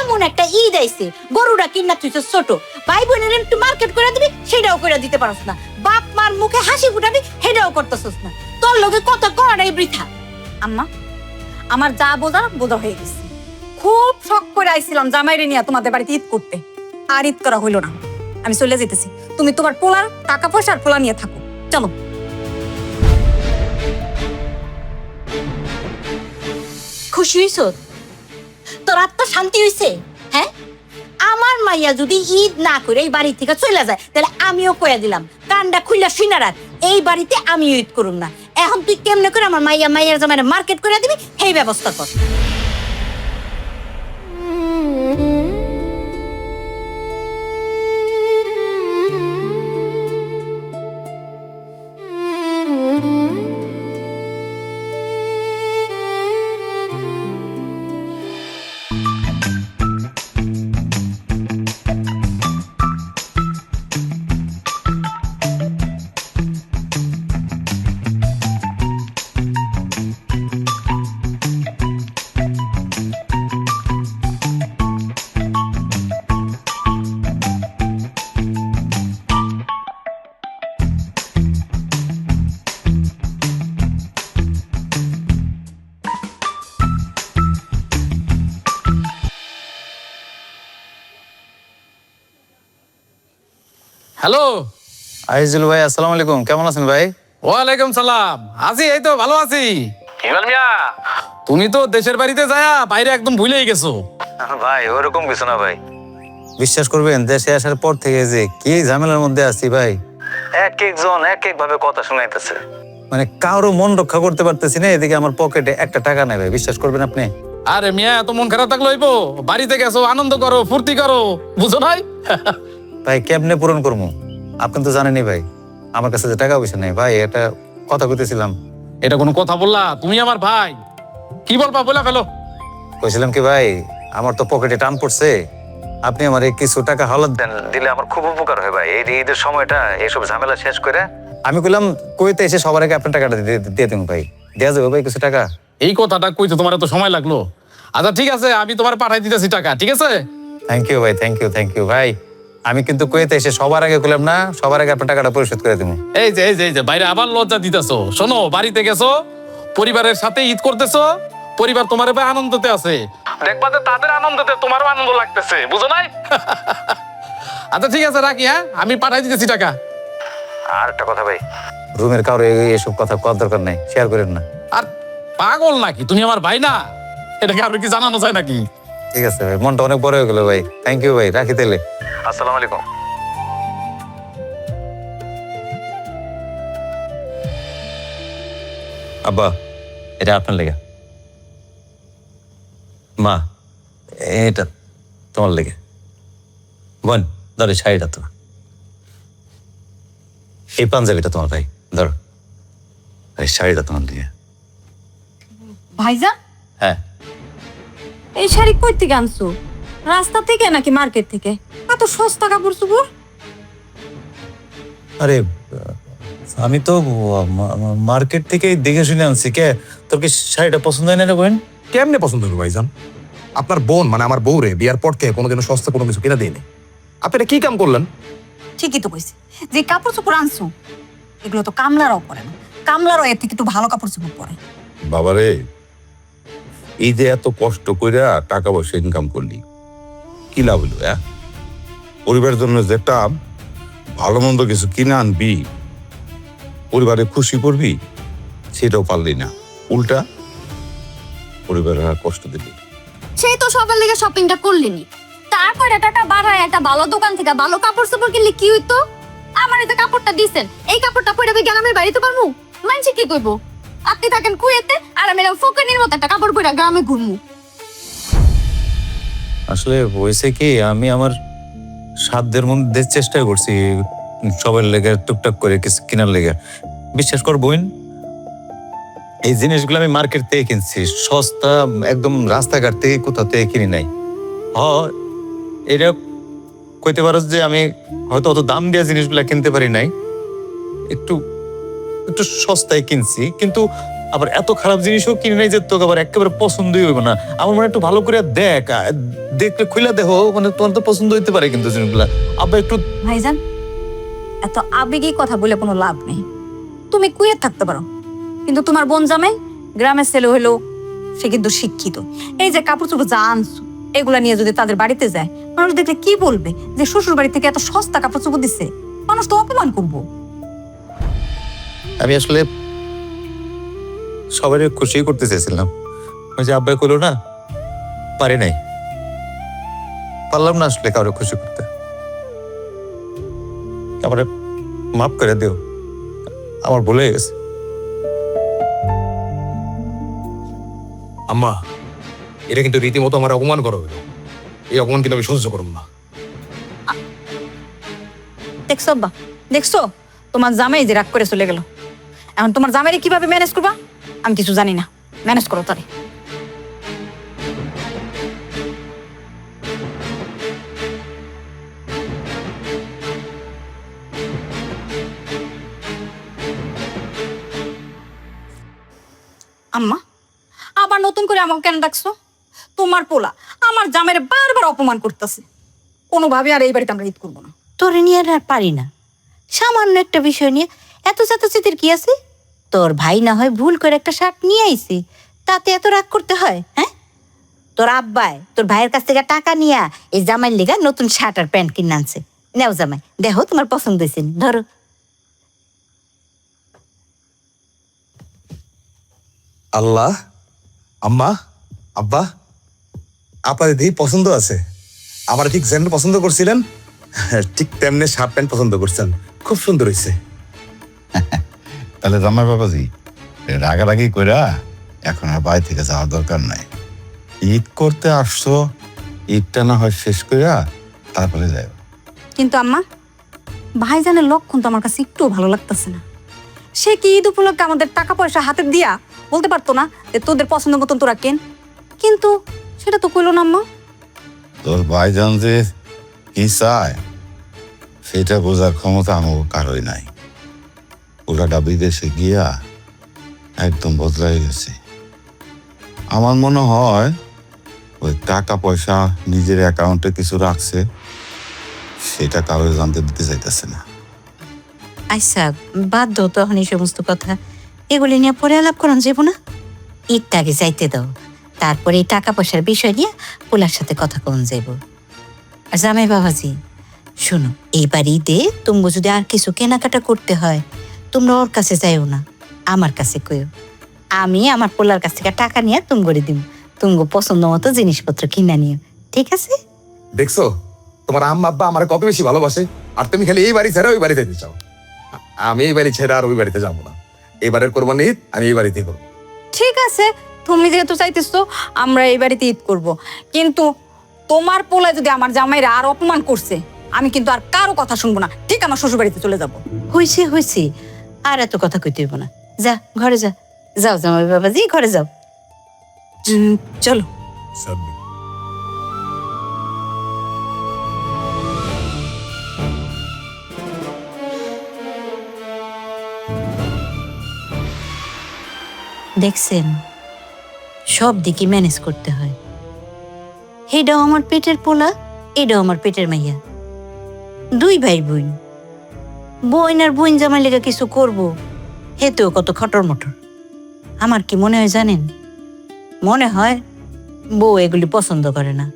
এমন একটা ঈদ আইছে, গরুটা কিনা তুই তো ছোট, ভাই বোনের একটু মার্কেট করে দিবি সেটাও করে দিতে পারছ না, বাপ মার মুখে হাসি ফুটাবি সেটাও করতেছিস না। তোর লগে কথা কড়াই বৃথা। আম্মা, আমার যা বোঝা হয়ে গেছে। খুব শখ করে আইছিলাম জামাইরে নিয়ে তোমাদের বাড়িতে ঈদ করতে, আর ঈদ করা হইলো না। আমি চলে যেতেছি, তুমি তোমার পোলার টাকা পয়সা আর পোলা নিয়ে থাকো। চলো। খুশি হইছ? তোর আত্মা শান্তি হইছে? হ্যাঁ, আমার মাইয়া যদি ঈদ না করে এই বাড়ি থেকে চলে যায়, তাহলে আমিও কইয়া দিলাম কানটা খুইলা শুইনা রাখ, এই বাড়িতে আমিও ঈদ করুম না। এখন তুই কেমনে করে আমার মাইয়ার জামাইরে মার্কেট করে দিবি সেই ব্যবস্থা কর। হ্যালো আইজুল ভাই, আসসালামু আলাইকুম, কেমন আছেন ভাই? ওয়ালাইকুম সালাম। আছি, এই তো ভালো আছি। হিমাল মিয়া, তুমি তো দেশের বাড়িতে যায়া বাইরে একদম ভুলেই গেছো। ভাই ওরকম কিছু না ভাই, বিশ্বাস করবেন দেশে আসার পর থেকে যে কি ঝামেলার মধ্যে আছি ভাই, এক একজন এক এক ভাবে কথা শোনাইতেছে, মানে কারো মন রক্ষা করতে পারতেছি না। এদিকে আমার পকেটে একটা টাকা নাই ভাই, বিশ্বাস করবেন আপনি? আরে মিয়া, এত মন খারাপ থাকলে হইবো? বাড়িতে গেছো, আনন্দ করো, ফুর্তি করো, বুঝো নাই? ভাই কেমনে পূরণ করবো? আপনি তো জানেনই ভাই আমার কাছে যে টাকা পয়সা নেই ভাই, এটা কথা কইতেছিলাম। এটা কোনো কথা বললা? তুমি আমার ভাই, কি বলবা বলে ফেলো। কইছিলাম কি ভাই, আমার তো পকেটে টান পড়ছে, আপনি আমার কিছু টাকা হালত দেন, দিলে আমার খুব উপকার হয় ভাই। এই ঈদের সময়টা এইসব ঝামেলা শেষ করে আমি কইলাম কইতে এসে সবার আগে আপনার টাকাটা দিয়ে দিন ভাই, দেওয়া যাবে ভাই কিছু টাকা? এই কথাটা কইতে তোমার এত সময় লাগলো? আচ্ছা ঠিক আছে, আমি তোমার পাঠাই দিতেছি টাকা, ঠিক আছে? থ্যাংক ইউ ভাই, থ্যাংক ইউ ভাই। আমি কিন্তু কইতে এসে সবার আগে কইলাম না, সবার আগে আপনার টাকাটা পরিশোধ করে দেবো। এই যে বাইরে আবার লজ্জা দিতেছো। শোনো, বাড়িতে গেছো, পরিবারের সাথে ঈদ করতেছো, পরিবার তোমার ভাই আনন্দতে আছে, দেখবা যে তাদের আনন্দতে তোমারও আনন্দ লাগতেছে, বুঝো নাই? আচ্ছা ঠিক আছে, রাখি, হ্যাঁ, আমি পাঠাই দিতেছি টাকা। আর একটা কথা ভাই, রুমের কারো এসব কথা করার দরকার নাই, শেয়ার করেন না। আর পাগল নাকি, তুমি আমার ভাই না? এটাকে আর কি জানানো যায় নাকি? ঠিক আছে ভাই, মনটা অনেক বড় হয়ে গেল ভাই। থ্যাংক ইউ ভাই, রাখি তাহলে। আসসালামু আলাইকুম। আব্বা, এটা আপনার লেগে। মা, এটা তোমার লেগে। বোন, ধরো শাড়িটা তো। এই পাঞ্জাবিটা তোমার ভাই, ধরো। এই শাড়িটা তোমার লেগে। ভাইজান, হ্যাঁ, এই শাড়ি কই থেকে আনছো? রাস্তা থেকে নাকি মার্কেট থেকে? এত সস্তা কাপড় চোপড়? আরে আমি তো মার্কেট থেকে দেখে শুনে আনছি। কে, তোর কি শাড়িটা পছন্দ হয় না রে বোন? কেমনে পছন্দ হবে ভাইজান? আপনার বোন মানে আমার বউরে বিয়ার পর থেকে কোনোদিনও সস্তা কোনো কিছু কিনা দেয়নি। আপনি এটা কি কাম করলেন? ঠিকই তো কইছে, যে কাপড় চোপড় আনছো এগুলো তো কামলারাও পরে না, কামলারাও এর থেকে একটু ভালো কাপড় চোপড় পরে। বাবারে, এই যে এত কষ্ট কইরা টাকা পয়সা ইনকাম করলি, কি লাভ হলো? পরিবারের জন্য যেটা ভালো মন্দ কিছু কিনে আনবি, পরিবারে খুশি করবি, সেটাও পারলি না, উল্টা পরিবারের আর কষ্ট দিবি। সেই তো সবার লেগে শপিংটা করলেনি, তারপরে টাকা বাড়ায় একটা ভালো দোকান থেকে ভালো কাপড় চোপড় কিনলে কি হইতো? আমার এই কাপড়টা দিছেন, এই কাপড়টা পরে আমি গ্রামের বাড়িতে পারবো? মানছি কি কইবো? আপনি থাকেন কুয়েতে আর আমি এরকম ফকিনীর মতো একটা কাপড় পরে গ্রামে ঘুরমু। আসলে হয়েছে কি, আমি আমার সাধ্যের মধ্যে চেষ্টা করছি সবার লেগে টুকটাক করে কিছু কেনার লেগে। বিশ্বাস কর বোন, এই জিনিসগুলো আমি মার্কেট থেকে কিনছি, সস্তা একদম, রাস্তাঘাট থেকে কোথাও থেকে কিনি নাই। এটা কইতে পারো যে আমি হয়তো অত দাম দিয়ে জিনিসগুলা কিনতে পারি নাই, একটু একটু সস্তায় কিনছি, কিন্তু আবার এত খারাপ জিনিসও কিনে নাই যে তোকে আবার একেবারে পছন্দই হইব না। আমার মনে একটু ভালো করে দেখলে খুলে দেখো, মানে তোমার তো পছন্দ হইতে পারে কিন্তু জিনিসগুলা। আবার একটু ভাইজান, এত আবেগী কথা বলে কোনো লাভ নেই। তুমি কুয়েত থাকতে পারো, কিন্তু তোমার বোন জামাই গ্রামের ছেলে হইলো, সে কিন্তু শিক্ষিত। এই যে কাপড় চোপড় যা আনছো, এগুলা নিয়ে যদি তাদের বাড়িতে যায়, মানুষ দেখলে কি বলবে? যে শ্বশুর বাড়ি থেকে এত সস্তা কাপড় চোপড় দিচ্ছে, মানুষ তো অপমান করবো। আমি আসলে সবাই খুশি করতে চেয়েছিলাম, ওই যে আব্বাই করলো না, পারি নাই, পারলাম না আসলে কারো খুশি করতে। আমার মাফ করে দিও, আমার ভুলে গেছে। আম্মা, এটা কিন্তু রীতিমতো আমার অপমান করা হলো। এই অপমান কিন্তু আমি সহ্য করব না। দেখছো আব্বা, দেখছো তোমার জামাই যে রাগ করে চলে গেল। এখন তোমার জামাইরে কিভাবে ম্যানেজ করবা আমি কিছু জানি না, ম্যানেজ করো তারে। আম্মা, আবার নতুন করে আমাকে কেন ডাকছো? তোমার পোলা আমার জামাইরে বারবার অপমান করতেছে, কোনোভাবে আর এই বাড়িতে আমরা ঈদ করবো না। তোরে নিয়ে আর পারি না, সামান্য একটা বিষয় নিয়ে এত চাতাচিতির কি আছে? তোর ভাই না হয় ভুল করে একটা শার্ট নিয়ে আইছি, তাতে এত রাগ করতে হয়? হ্যাঁ, তোর আব্বাই তোর ভাইয়ের কাছ থেকে টাকা নিয়ে এই জামাইয়ের লেগা নতুন শার্ট আর প্যান্ট কিনে আনছে। নেও জামাই, দেখো তোমার পছন্দ হয়েছে, ধরো। আল্লাহ, আম্মা, আব্বা, আপনাদের দেখি পছন্দ আছে। আমার ঠিক যেমন পছন্দ করছিলেন, ঠিক তেমনি শার্ট প্যান্ট পছন্দ করছেন, খুব সুন্দর হয়েছে। তাহলে জামাই বাবাজি, রাগারাগি কইরা এখন আর বাড়ি থেকে যাওয়ার দরকার নাই। ঈদ করতে আসছো, ঈদটা না হয় শেষ কইরা তারপরে যাই। কিন্তু আম্মা, ভাইজানের লক্ষণ তো আমার কাছে একটু ভালো লাগতেছে না। সে কি ঈদ উপলক্ষে আমাদের টাকা পয়সা হাতে দিয়া বলতে পারতো না যে তোদের পছন্দ মতন তোরা কেন, কিন্তু সেটা তো কইলো না আম্মা। তোর ভাইজান যে কি চায় সেটা বোঝার ক্ষমতা আমার কারোই নাই। ওরাটা বিদেশে গিয়া একদম বদলাই গেছে। আমার মনে হয় ওই টাকা পয়সা নিজের অ্যাকাউন্টে কিছু রাখছে, সেটা কারোর জানতে দিতে চাইতেছে না। আচ্ছা বাদ দাও তখন এই সমস্ত কথা, এগুলি নিয়ে পরে আলাপ করান যাবো না। ঈদটা আগে যাইতে দাও, তারপরে এই টাকা পয়সার বিষয় নিয়ে পোলার সাথে কথা কন যাইব। আর জামাই বাবাজি শোনো, এইবার ঈদে তুমি যদি আর কিছু কেনাকাটা করতে হয় তোমরা ওর কাছে যাইও না, আমার কাছে কইও। আমি আমার পোলার কাছ থেকে টাকা নিয়ে তুমি করে দিব, তুমি পছন্দ মতো জিনিসপত্র কিনা নিও, ঠিক আছে? দেখছো তোমার আম্মা আব্বা আমার কত বেশি ভালোবাসে, আর তুমি খালি এই বাড়ি ছেড়ে ওই বাড়িতে যেতে চাও। আমি এই বাড়ি ছেড়ে আর ওই বাড়িতে যাবো না। এবারের কোরবানি ঈদ আমি এই বাড়িতেই করবো। ঠিক আছে, তুমি যেহেতু চাইতেছো আমরা এই বাড়িতে ঈদ করব, কিন্তু তোমার পোলা যদি আমার জামাইরা আর অপমান করছে আমি কিন্তু আর কারো কথা শুনবো না, ঠিক আমার শ্বশুর বাড়িতে চলে যাব। হয়েছে হয়েছে, আর এত কথা কইতে হইব না। যা ঘরে যা, যাও জামাই বাবাজি ঘরে যাও। চলো। দেখছেন, সব দিকে ম্যানেজ করতে হয়। এটাও আমার পেটের পোলা, এটাও আমার পেটের মাইয়া, দুই ভাই বোন। বোন আর বোন জামাই লেগে কিছু করবো, হেতেও কত খটর মটর। আমার কি মনে হয় জানেন, মনে হয় বউ এগুলি পছন্দ করে না।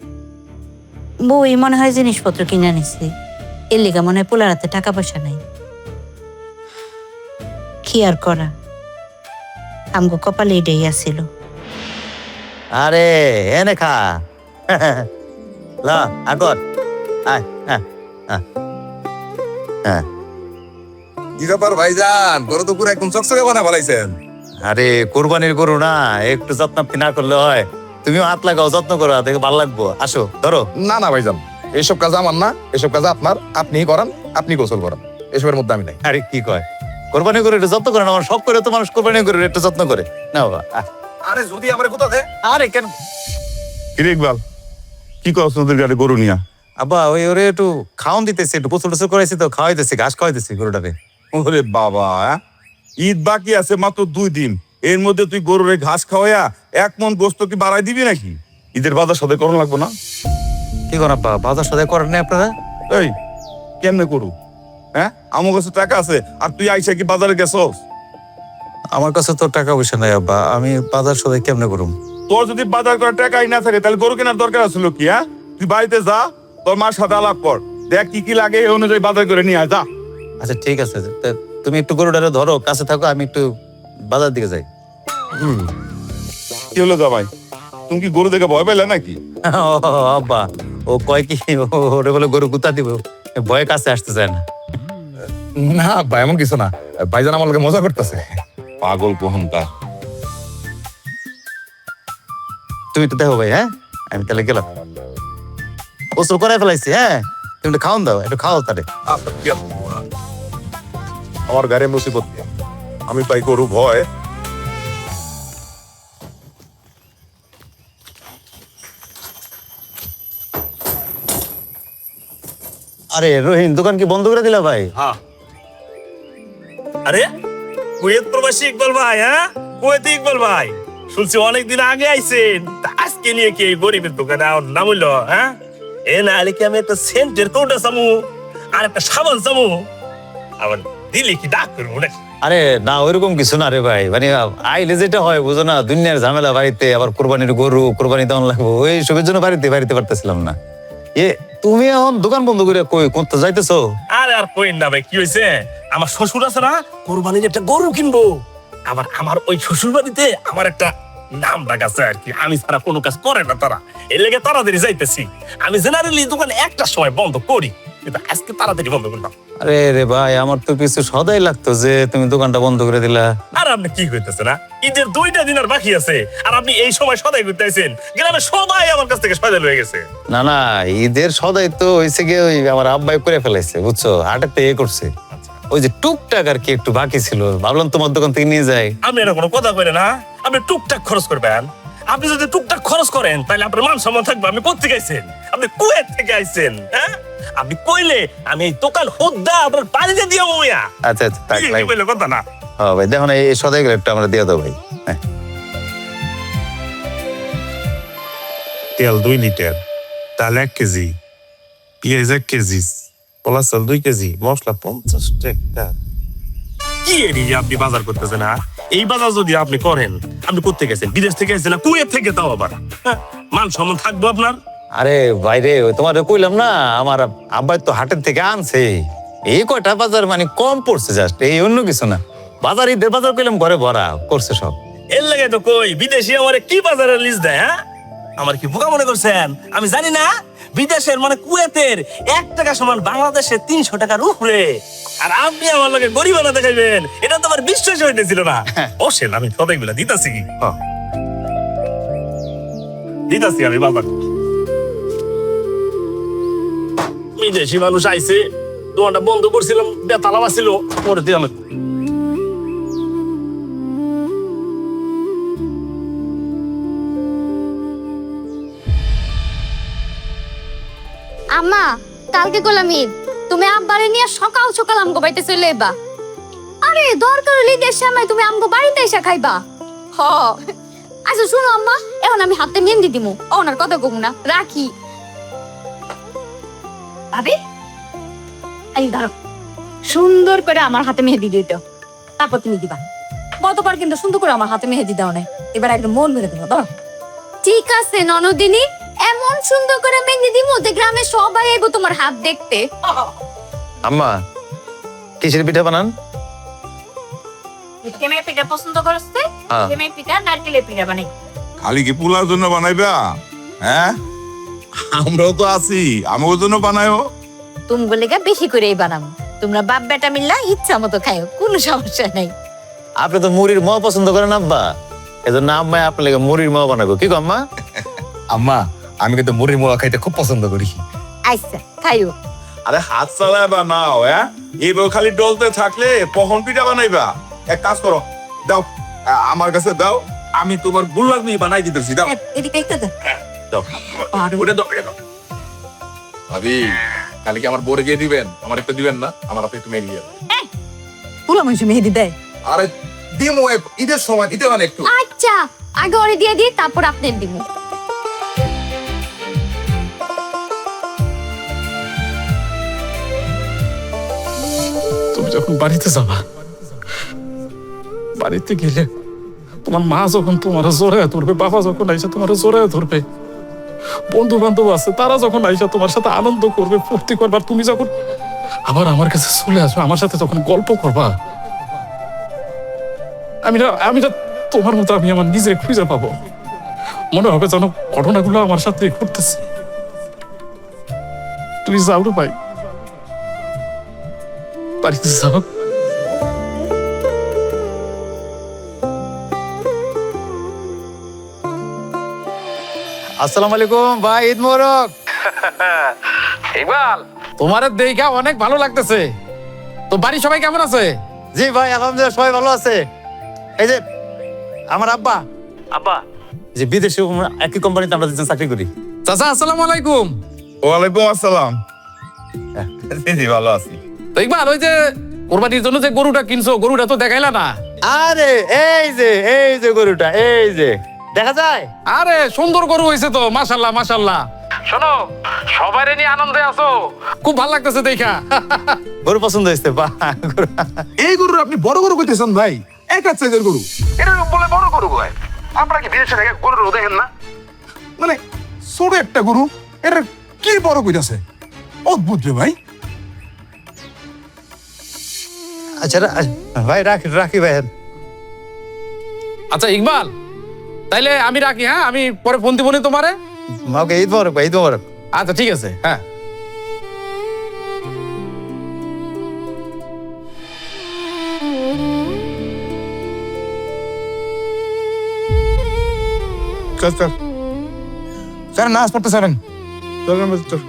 বউই মনে হয় জিনিসপত্র কিনে নিচ্ছে, এর লেগা মনে হয় পোলার হাতে টাকা পয়সা নাই। কি আর করা, আমগো কপালে এটাই আসছিল। আরে এনে খা লা আগর আয়। হ্যাঁ কি ব্যাপার ভাইজান, গরু তো পুরো একদম চকচকে বানা ফেলাইছেন। আরে কোরবানির গরু না, একটু যত্ন না করলে হয়। তুমিও হাত লাগাও, যত্ন করো, দেখে ভালো লাগবো। আসো ধরো। না না ভাইজান, এসব কাজ আমার না, এসব কাজ আপনার, আপনিই করান, আপনি গোসল করান, এসবের মধ্যে আমি নাই। আরে কি কয়, কোরবানি করে একটু যত্ন করে না? আমার সব করে তো মানুষ কোরবানি করে একটু যত্ন করে না বাবা। আরে যদি আমার কোথা দে। আরে কেন কিরে ইকবাল, কি করছ তোদের গাড়ি গরু নিয়া? আব্বা ওই ওরে একটু খাওয়ান দিতেছি, একটু গোসল টোসল করাইছি তো, খাওয়াইতেছি, ঘাস খাওয়াইতেছি গরুটাকে। ওরে বাবা, ঈদ বাকি আছে মাত্র 2 দিন, এর মধ্যে তুই গরুরে ঘাস খাওয়াইয়া 1 মণ গোস্ত কি বাড়াই দিবি নাকি? ঈদের বাজার সদাই করুন লাগবো না? কি করেন আব্বা, বাজার সদাই করেন না আপনারা? এই কেমনে করু? হ্যাঁ, আমার কাছে টাকা আছে আর তুই আইসা কি বাজারে গেছস? আমার কাছে তো টাকা পয়সা নাই আব্বা, আমি বাজার সদাই কেমনে করুম? তোর যদি বাজার করার টাকাই না থাকে তাহলে গরু কেনার দরকার আছিল কি? হ্যাঁ, তুই বাড়িতে যা, তোর মার সাথে আলাপ কর, দেখ কি কি লাগে, এই অনুযায়ী বাজার করে নিয়ে আয়, যা। আচ্ছা ঠিক আছে, তা তুমি একটু গরুটারে ধরো, কাছে থাকো, আমি একটু বাজার দিকে যাই। কি হলো জামাই, তুমি কি গরু দেখে ভয় পেলে নাকি? ও আব্বা, ও কয় কি ওরে বলে গরু গুতা দিব, ভয়ে কাছে আসতে চায় না। না ভাই, এমন কিছু না, ভাইজান আমার লোকে মজা করতেছে। পাগল কোহনটা। তুমি তো দেখো ভাই। হ্যাঁ আমি তাহলে গেলাম, ওসব করাই ফেলাইছি। হ্যাঁ তুমি একটু খাওয়ান দাও, একটু খাও তারে। আমার গাড়ি মুসিবত, আমি পাই গরু ভয়। আরে রহিম, দোকান কি বন্ধ করে দিলা ভাই? হ্যাঁ। আরে কুয়েত প্রবাসী ইকবাল ভাই, হ্যাঁ কুয়েতে ইকবাল ভাই, শুনছি অনেকদিন আগে আইছেন, তা আজকে নিয়ে কি এই গরিবের দোকানে নাম হইল? হ্যাঁ, এ না আলে কি আমি একটা সেন্টের কৌটা চামু আর একটা সাবান চামু, আবার দিলে কি ডাক করবো নাকি? আরে না, ওইরকম কিছু না রে ভাই, মানে আইলে যেটা হয় বুঝো না, দুনিয়ার ঝামেলা বাড়িতে, আবার কোরবানির গরু, কোরবানি দেওয়ান লাগবো, ওই সবের জন্য বাড়িতে পারতেছিলাম না। এ তুমি এখন দোকান বন্ধ করে কই কোনটা যাইতেছো? আরে আর কইন না ভাই, কি হয়েছে, আমার শ্বশুর আছে না, কোরবানির একটা গরু কিনবো। আবার আমার ওই শ্বশুর বাড়িতে আমার একটা নাম ডাক আছে আর কি, আমি ছাড়া কোনো কাজ করে না তারা, এর লেগে তাড়াতাড়ি যাইতেছি। আমি জেনারেলি দোকান 1টার সময় বন্ধ করি, কিন্তু আজকে তাড়াতাড়ি বন্ধ করলাম। আরে রে ভাই, আমার তো কিছু সদাই লাগতো যে তুমি দোকানটা বন্ধ করে দিলা। আর আপনি কি করতেছেন না? ঈদের 2টা দিন আর বাকি আছে, আর আপনি এই সময় সদাই করতে আইছেন। গ্রামে সবাই আমার কাছ থেকে সদাই লয়ে গেছে। না না, ঈদের সদাই তো হয়েছে গিয়ে ওই আমার আব্বাই করে ফেলাইছে, বুঝছো, হাটের থেকে করছে। ওই যে টুকটাক আর কি একটু বাকি ছিল, ভাবলাম তোমার দোকান থেকে নিয়ে যাই। আপনি এটা কোনো কথা কইলেন না? আপনি টুকটাক খরচ করবেন। আপনি যদি টুকটাক খরচ করেন তাহলে আপনার মান সম্মান থাকবে। আপনি কোথেকে আইছেন? আপনি কুয়েত থেকে আইছেন। হ্যাঁ, আপনি কইলে আমি এই দোকান হোদ্দা আপনার বাড়িতে দিয়ে মুয়া। আচ্ছা আচ্ছা, থাক, কি কইলে কথা না। হ্যাঁ ভাই, দেখো না এই সদাই গুলো একটু আমরা দিয়ে দাও ভাই। হ্যাঁ, তেল 2 লিটার, ডাল 1 কেজি, পেঁয়াজ 1 কেজি, পোলা চাল 2 কেজি, মশলা 50 টাকা। কি এদিকে আপনি বাজার করতেছেন? না, এই বাজার যদি আপনি করেন, আপনি কোথেকে গেছেন? বিদেশ থেকে গেছেন না কুয়েত থেকে? তাও আবার হ্যাঁ, মান সম্মান থাকবো আপনার? আরে ভাই রে, ওই তোমার কইলাম না, আমার আব্বাই তো হাটের থেকে আনছে। এই কয়টা বাজার মানে কম পড়ছে, জাস্ট এই, অন্য কিছু না। বাজার ঈদের বাজার কইলাম ঘরে ভরা করছে সব। এর লাগে তো কই বিদেশি আমার কি বাজারের লিস্ট দেয়। হ্যাঁ, আমার কি বোকা মনে করছেন? আমি জানি না বিদেশের মানে কুয়েতের 1 টাকা সমান বাংলাদেশের 300 টাকার উপরে। আর আপনি আমার লগে গরিবানা দেখাইবেন, এটা তো আমার বিশ্বাস হইতেছিল না। বসেন, আমি সদাইগুলা দিতাছি। দিতাছি আমি বাবা। বিদেশি মানুষ আইছে, দোকানটা বন্ধ করছিলাম, বেতালা ছিল, পরে দিয়ে আমার আম্মা, কালকে গোলাম ঈদ, তুমি আব্বারে নিয়ে সকাল সকাল আমগো বাড়িতে চলে আইবা। আরে দরকার হলে ঈদের সময় তুমি আমগো বাড়িতে এসে খাইবা। হ, আচ্ছা শুনো আম্মা, এখন আমি হাতে মেহেন্দি দিমু, ওনার কথা কমু না, রাখি। ভাবি, এই ধরো, সুন্দর করে আমার হাতে মেহেদি দিত, তারপর তুমি দিবা। গতবার কিন্তু সুন্দর করে আমার হাতে মেহেদি দাও নাই, এবার একদম মন মেরে দেবো। ধরো। ঠিক আছে ননদিনী, এমন সুন্দর করে মেহেদি দিমু যে গ্রামে সবাই আইবো তোমার হাত দেখতে। আম্মা, কিসের পিঠা বানান? তেমের পিঠা পছন্দ করছে, হ্যাঁ। তেমের পিঠা নারকেলের পিঠা বানাই। খালি কি পোলার জন্য বানাইবা? হ্যাঁ, আমরাও তো আছি, আমাদের জন্য বানায়ও। তুমি বলে বেশি করেই বানাবো, তোমরা বাপ বেটা মিল্লা ইচ্ছা মতো খাইও, কোনো সমস্যা নাই। আপনি তো মুড়ির মোয়া পছন্দ করেন আব্বা, এজন্য আম্মা আপনার লেগে মুড়ির মোয়া বানাবো। কি গো আম্মা? আম্মা, আমি কিন্তু মুড়ি মোয়া খাইতে খুব পছন্দ করি। আচ্ছা খাইও। আরে হাত চালায় বানাও। হ্যাঁ, এইবার খালি ডলতে থাকলে পহন পিঠা বানাইবা। এক কাজ করো, দাও আমার কাছে দাও, আমি তোমার গুল্লাগ নিয়ে বানাই দিতেছি। দাও এদিকে একটু দাও। দাও, ওটা দাও, এটা দাও। ভাবি, কালকে কি আমার বোরে গিয়ে দিবেন? আমার একটা দিবেন না? আমার হাতে একটু মেয়ে দিয়ে। পুলা মানুষ মেহেদি দেয়। আরে দিমো, ঈদের সময় দিতে মানে একটু। আচ্ছা, আগে ওরে দিয়ে দিই, তারপর আপনার দিব। তুমি যখন বাড়িতে যাবা, বাড়িতে গেলে তোমার মা যখন তোমার জোরায় ধরবে, বাবা যখন আইসা তোমার জোরায় ধরবে, বন্ধু বান্ধব আছে তারা যখন আইসা তোমার সাথে আনন্দ করবে, ফুর্তি করবে, আর তুমি যখন আবার আমার কাছে চলে আসবে, আমার সাথে যখন গল্প করবা, আমি না তোমার মতো আমি আমার নিজে খুঁজে পাবো। মনে হবে যেন ঘটনাগুলো আমার সাথে ঘটতেছে। তুমি যাও রে ভাই, বাড়িতে যাও। আসসালামু আলাইকুম ভাই, ঈদ মোবারক। ইকবাল, তোমার দেখা অনেক ভালো লাগতেছে। তো বাড়ি সবাই কেমন আছে? জি ভাই, আলহামদুলিল্লাহ সবাই ভালো আছে। এই যে আমার আব্বা যে বিদেশে একই কোম্পানিতে আমরা দুজন চাকরি করি। চাচা, আসসালামু আলাইকুম। ওয়ালাইকুম আসসালাম। জি, ভালো আছি। তো ইকবাল, ওই যে কোরবানির জন্য যে গরুটা কিনছো, গরুটা তো দেখাইলা না। আরে এই যে গরুটা, এই যে দেখা যায়। আরে সুন্দর গরু হয়েছে তো, মাশাল্লাহ মাশাল্লাহ। শোনো, সবাই নিয়ে আনন্দে আছো, খুব ভালো লাগতেছে দেখা। গরু পছন্দ হয়েছে। এই গরুর আপনি বড় গরু কইতেছেন ভাই? এক হাত সাইজের গরু। এটা বলে বড় গরু হয়। আপনারা কি বিদেশে থেকে গরু দেখেন না? মানে ছোট একটা গরু, এটা কি বড় কইতাছে? অদ্ভুত রে ভাই। আচ্ছা ভাই, রাখি ভাই। আচ্ছা ইকবাল, তাইলে আমি রাখি। হ্যাঁ, আমি পরে ফোন দিব তোমারে। ওকে, ঈদ মোবারক ভাই, ঈদ মোবারক। আচ্ছা ঠিক আছে। হ্যাঁ, চল চল স্যার নাচ পড়তে স্যারেন চল চল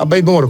আব্বা এই বোমরো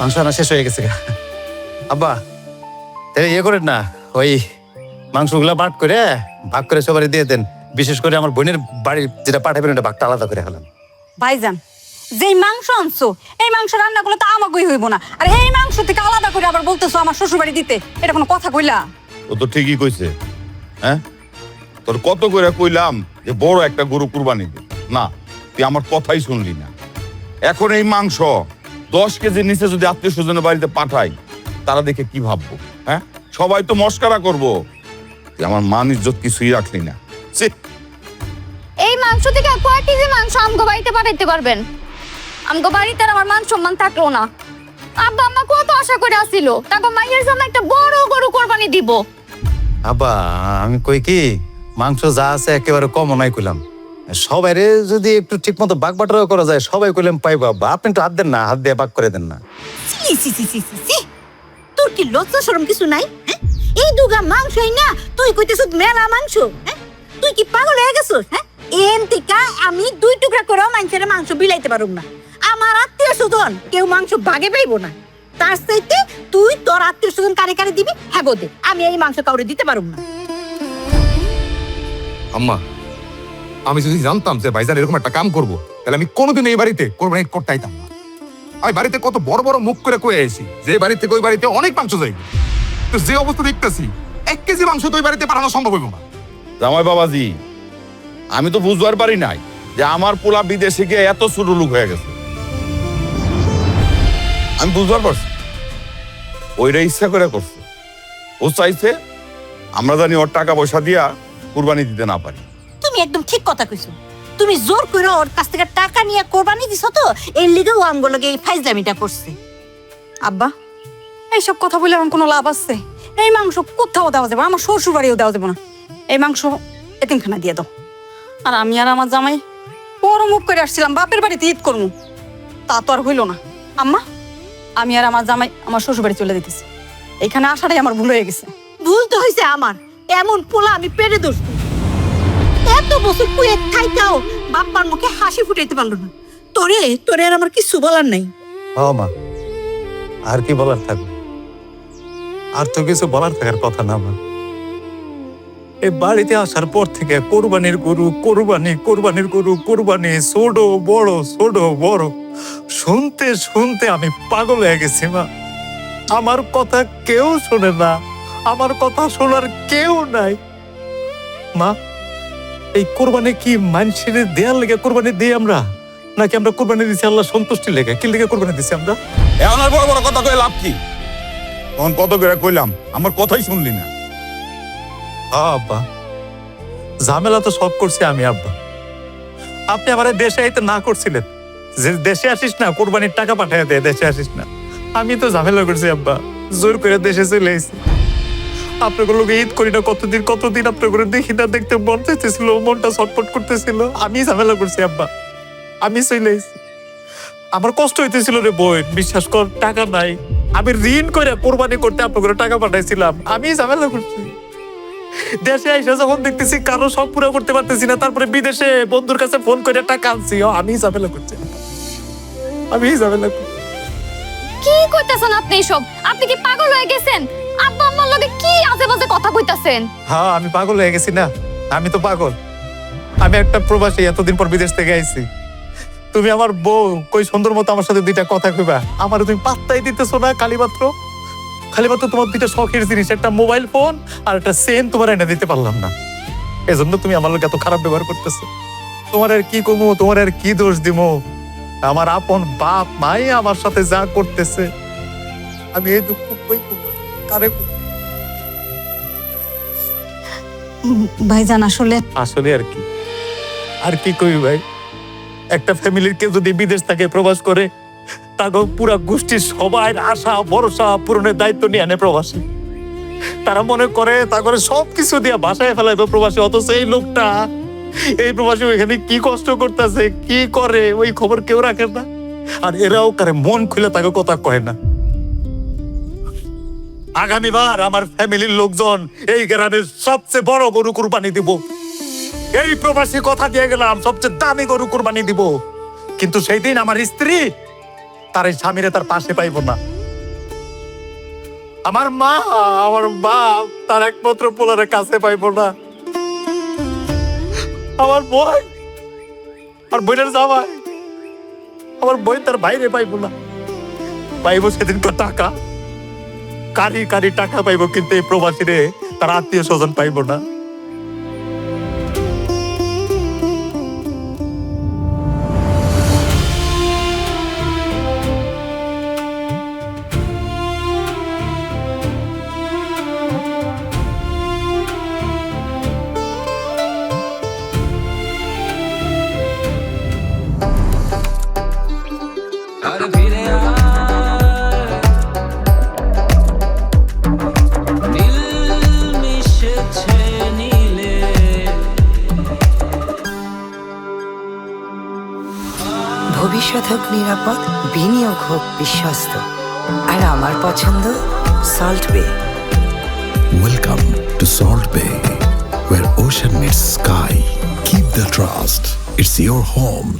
মাংস আনা শেষ হয়ে গেছে গা। আব্বা তাহলে ইয়ে করেন না, ওই মাংসগুলা ভাগ করে সবারই দিয়ে দেন। বিশেষ করে আমার বোনের বাড়ি যেটা পাঠাবেন ওটা ভাগটা আলাদা করে হলাম। ভাইজান, যেই মাংস আনছো এই মাংস রান্না করলে তো আমাকেই হইব না, আর এই মাংস থেকে আলাদা করে আবার বলতেছো আমার শ্বশুর বাড়ি দিতে, এটা কোনো কথা কইলা? ও তো ঠিকই কইছে। হ্যাঁ, তোর কত করে কইলাম যে বড় একটা গরু কুরবানি দে, না তুই আমার কথাই শুনলি না। এখন এই মাংস 10 কেজির নিচে যদি আত্মীয় স্বজনের বাড়িতে পাঠাই, তারা দেখে কি ভাববো? হ্যাঁ, সবাই তো মস্কারা করবো। তুই আমার মান ইজ্জত কিছুই রাখলি না। ছি! এই মাংস থেকে কয় কেজি মাংস আমগো বাড়িতে পাঠাইতে পারবেন? আমগো বাড়িতে আর আমার মান সম্মান থাকলো না। আব্বা আম্মা কত আশা করে আসিল তাকে মাইয়ের জন্য একটা বড় গরু কোরবানি দিব। আব্বা আমি কই কি, মাংস যা আছে একেবারে কম নাই কইলাম। সবাইরে যদি একটু ঠিক মতো ভাগ বাটোয়ারা করা যায়, সবাই কইলাম পাইবো। আব্বা আপনি একটু হাত দেন না, হাত দিয়ে ভাগ করে দেন না। সি সি সি সি সি সি। তোর কি লজ্জা শরম কিছু নাই? হ্যাঁ, এই দুগা মাংসই না তুই কইতেছ মেলা মাংস? হ্যাঁ, তুই কি পাগল হয়ে গেছিস? হ্যাঁ, এনতিকা আমি 2 টুকরা করেও মানুষের মাংস বিলাইতে পারুম না। আমার আত্মীয় স্বজন কেউ মাংস ভাগে পাইবো না। তার চাইতে তুই তোর আত্মীয় স্বজন কারে কারে দিবি হ্যাঁ দে, আমি এই মাংস কাউরে দিতে পারুম না। আম্মা, আমি যদি জানতাম যে ভাইজান এরকম একটা কাম করবো, তাহলে আমি কোনোদিন এই বাড়িতে কোরবানি করতে আইতাম না। আমি বাড়িতে কত বড় বড় মুখ করে কয়ে আইছি যে বাড়ি থেকে ওই বাড়িতে অনেক মাংস যাইবে, তো যে অবস্থা দেখতেছি 1 কেজি মাংস তো ওই বাড়িতে পাঠানো সম্ভব হইব না। জামাই বাবাজি, আমি তো বুঝবার পারি নাই যে আমার পোলা বিদেশে গিয়ে এত ছোট লোক হয়ে গেছে। আমি বুঝবার পারছি ওইটা ইচ্ছা করে করছে। ও চাইছে আমরা জানি ওর টাকা পয়সা দিয়া কুরবানি দিতে না পারি। তুমি একদম ঠিক কথা কইছো। তুমি জোর করে ওর কাছ থেকে টাকা নিয়ে কোরবানি দিছো, তো এর লিগে ও আমগুলোকে এই ফাইজলামিটা করছে। আব্বা, এইসব কথা বলে আমার কোনো লাভ আছে? এই মাংস কোথাও দেওয়া যাবে, আমার শ্বশুর বাড়িও দেওয়া যাবে না। এই মাংস এতিমখানা দিয়ে দাও। আর আমি আর আমার জামাই বড় মুখ করে আসছিলাম বাপের বাড়িতে ঈদ করবো, তা তো আর হইল না। আম্মা, আমি আর আমার জামাই আমার শ্বশুর বাড়ি চলে দিতেছি। এখানে আসাটাই আমার ভুল হয়ে গেছে। ভুল তো হয়েছে আমার, এমন পোলা আমি পেরে দোষী। এত বছর কুয়ে থাইকাও বাপ্পার মুখে হাসি ফুটাইতে পারলো না। তোরে আর আমার কিছু বলার নাই। ও মা, আর কি বলার থাকবে? আর তো কিছু বলার থাকার কথা না। মা, এই বাড়িতে আসার পর থেকে কোরবানির গরু, কোরবানির গরু, কোরবানি, ছোট বড় শুনতে শুনতে আমি পাগল হয়ে গেছি। মা, আমার কথা কেউ শোনে না, আমার কথা শোনার কেউ নাই। মা, এই কোরবানি কি মানুষের দেয়ার লেগে কোরবানি দিই আমরা, নাকি আমরা কোরবানি দিচ্ছি আল্লাহ সন্তুষ্টি লেগে? কি লেগে কোরবানি দিচ্ছি আমরা? এখন আর বড় বড় কথা কয়ে লাভ কি? তখন কত করে কইলাম, আমার কথাই শুনলি না। আব্বা, ঝামেলা তো সব করছি আমি। আব্বা, আপনি আমার দেশে আইতে না করছিলেন যে দেশে আসিস না, কোরবানির টাকা পাঠায় দে, দেশে আসিস না। আমি তো ঝামেলা করছি আব্বা, জোর করে দেশে চলে এসেছি। আপনার লোকে ঈদ করি না, কতদিন আপনার করে দেখি না, দেখতে মন চাইতেছিল, মনটা ছটফট করতেছিল। আমি ঝামেলা করছি আব্বা, আমি চলে এসেছি। আমার কষ্ট হইতেছিল রে বোন, বিশ্বাস কর, টাকা নাই। আমি ঋণ করে কোরবানি করতে আপনার টাকা পাঠাইছিলাম, আমি ঝামেলা করছি। দেশে আইসা যখন দেখতেছি কারো সব পুরো করতে পারতেছি না, তারপরে বিদেশে বন্ধুর কাছে ফোন করে টাকা আনছি, আমি ঝামেলা করছি। কি কইতাছেন আপনি এসব? আপনি কি পাগল হয়ে গেছেন? আব্বা আম্মার লগে কি আজে বাজে কথা কইতাছেন? হ্যাঁ, আমি পাগল হয়ে গেছি না, আমি তো পাগল। আমি একটা প্রবাসী, এতদিন পর বিদেশ থেকে আইছি। তুমি আমার বউ, কই সুন্দর মতো আমার সাথে দুইটা কথা কইবা, আমার তুমি পাত্তাই দিতেছো না। খালিমাত্র তোমার দুইটা শখের জিনিস, একটা মোবাইল ফোন আর একটা সেন তোমার এনে দিতে পারলাম না। এজন্য তুমি আমার লোক এত খারাপ ব্যবহার করতেছো। তোমার আর কি কমু, তোমার আর কি দোষ দিমু? আমার আপন বাপ মাই আমার সাথে যা করতেছে, আমি এই দুঃখ কই কারে কই? ভাইজান আসলে আসলে আর কি কই ভাই, একটা ফ্যামিলির কেউ যদি বিদেশ থেকে প্রবাস করে, তাকে পুরা গোষ্ঠীর সবাই আশা ভরসা পূরণের দায়িত্ব নিয়ে আনে প্রবাসী। তারা মনে করে তারপরে সবকিছু দিয়ে বাসায় ফেলাইবে প্রবাসী, অথচ এই লোকটা, এই প্রবাসী এখানে কি কষ্ট করতেছে, কি করে, ওই খবর কেউ রাখে না। আর এরাও কারে মন খুলে তাকে কথা কয় না। আগামীবার আমার ফ্যামিলির লোকজন এই গ্রামের সবচেয়ে বড় গরু কুরবানি দিব। এই প্রবাসী কথা দিয়ে গেলাম, সবচেয়ে দামি গরু কুরবানি দিব। কিন্তু সেই দিন আমার স্ত্রী তার এই স্বামীরে তার পাশে পাইব না। আমার মা, আমার বাপ তার একমাত্র পোলারের কাছে পাইব না। আমার বোন আর বোনের জামাই, আমার বোন তার বাইরে পাইব না। পাইব সেদিনকার টাকা, কারি কারি টাকা পাইব, কিন্তু এই প্রবাসীরে তার আত্মীয় স্বজন পাইব না। ভবিষ্যৎ হোক নিরাপদ, বিনিয়োগ হোক বিশ্বস্ত, আর আমার পছন্দ সল্ট বে। Welcome to Salt Bay, where ocean meets sky. Keep the trust. It's your home.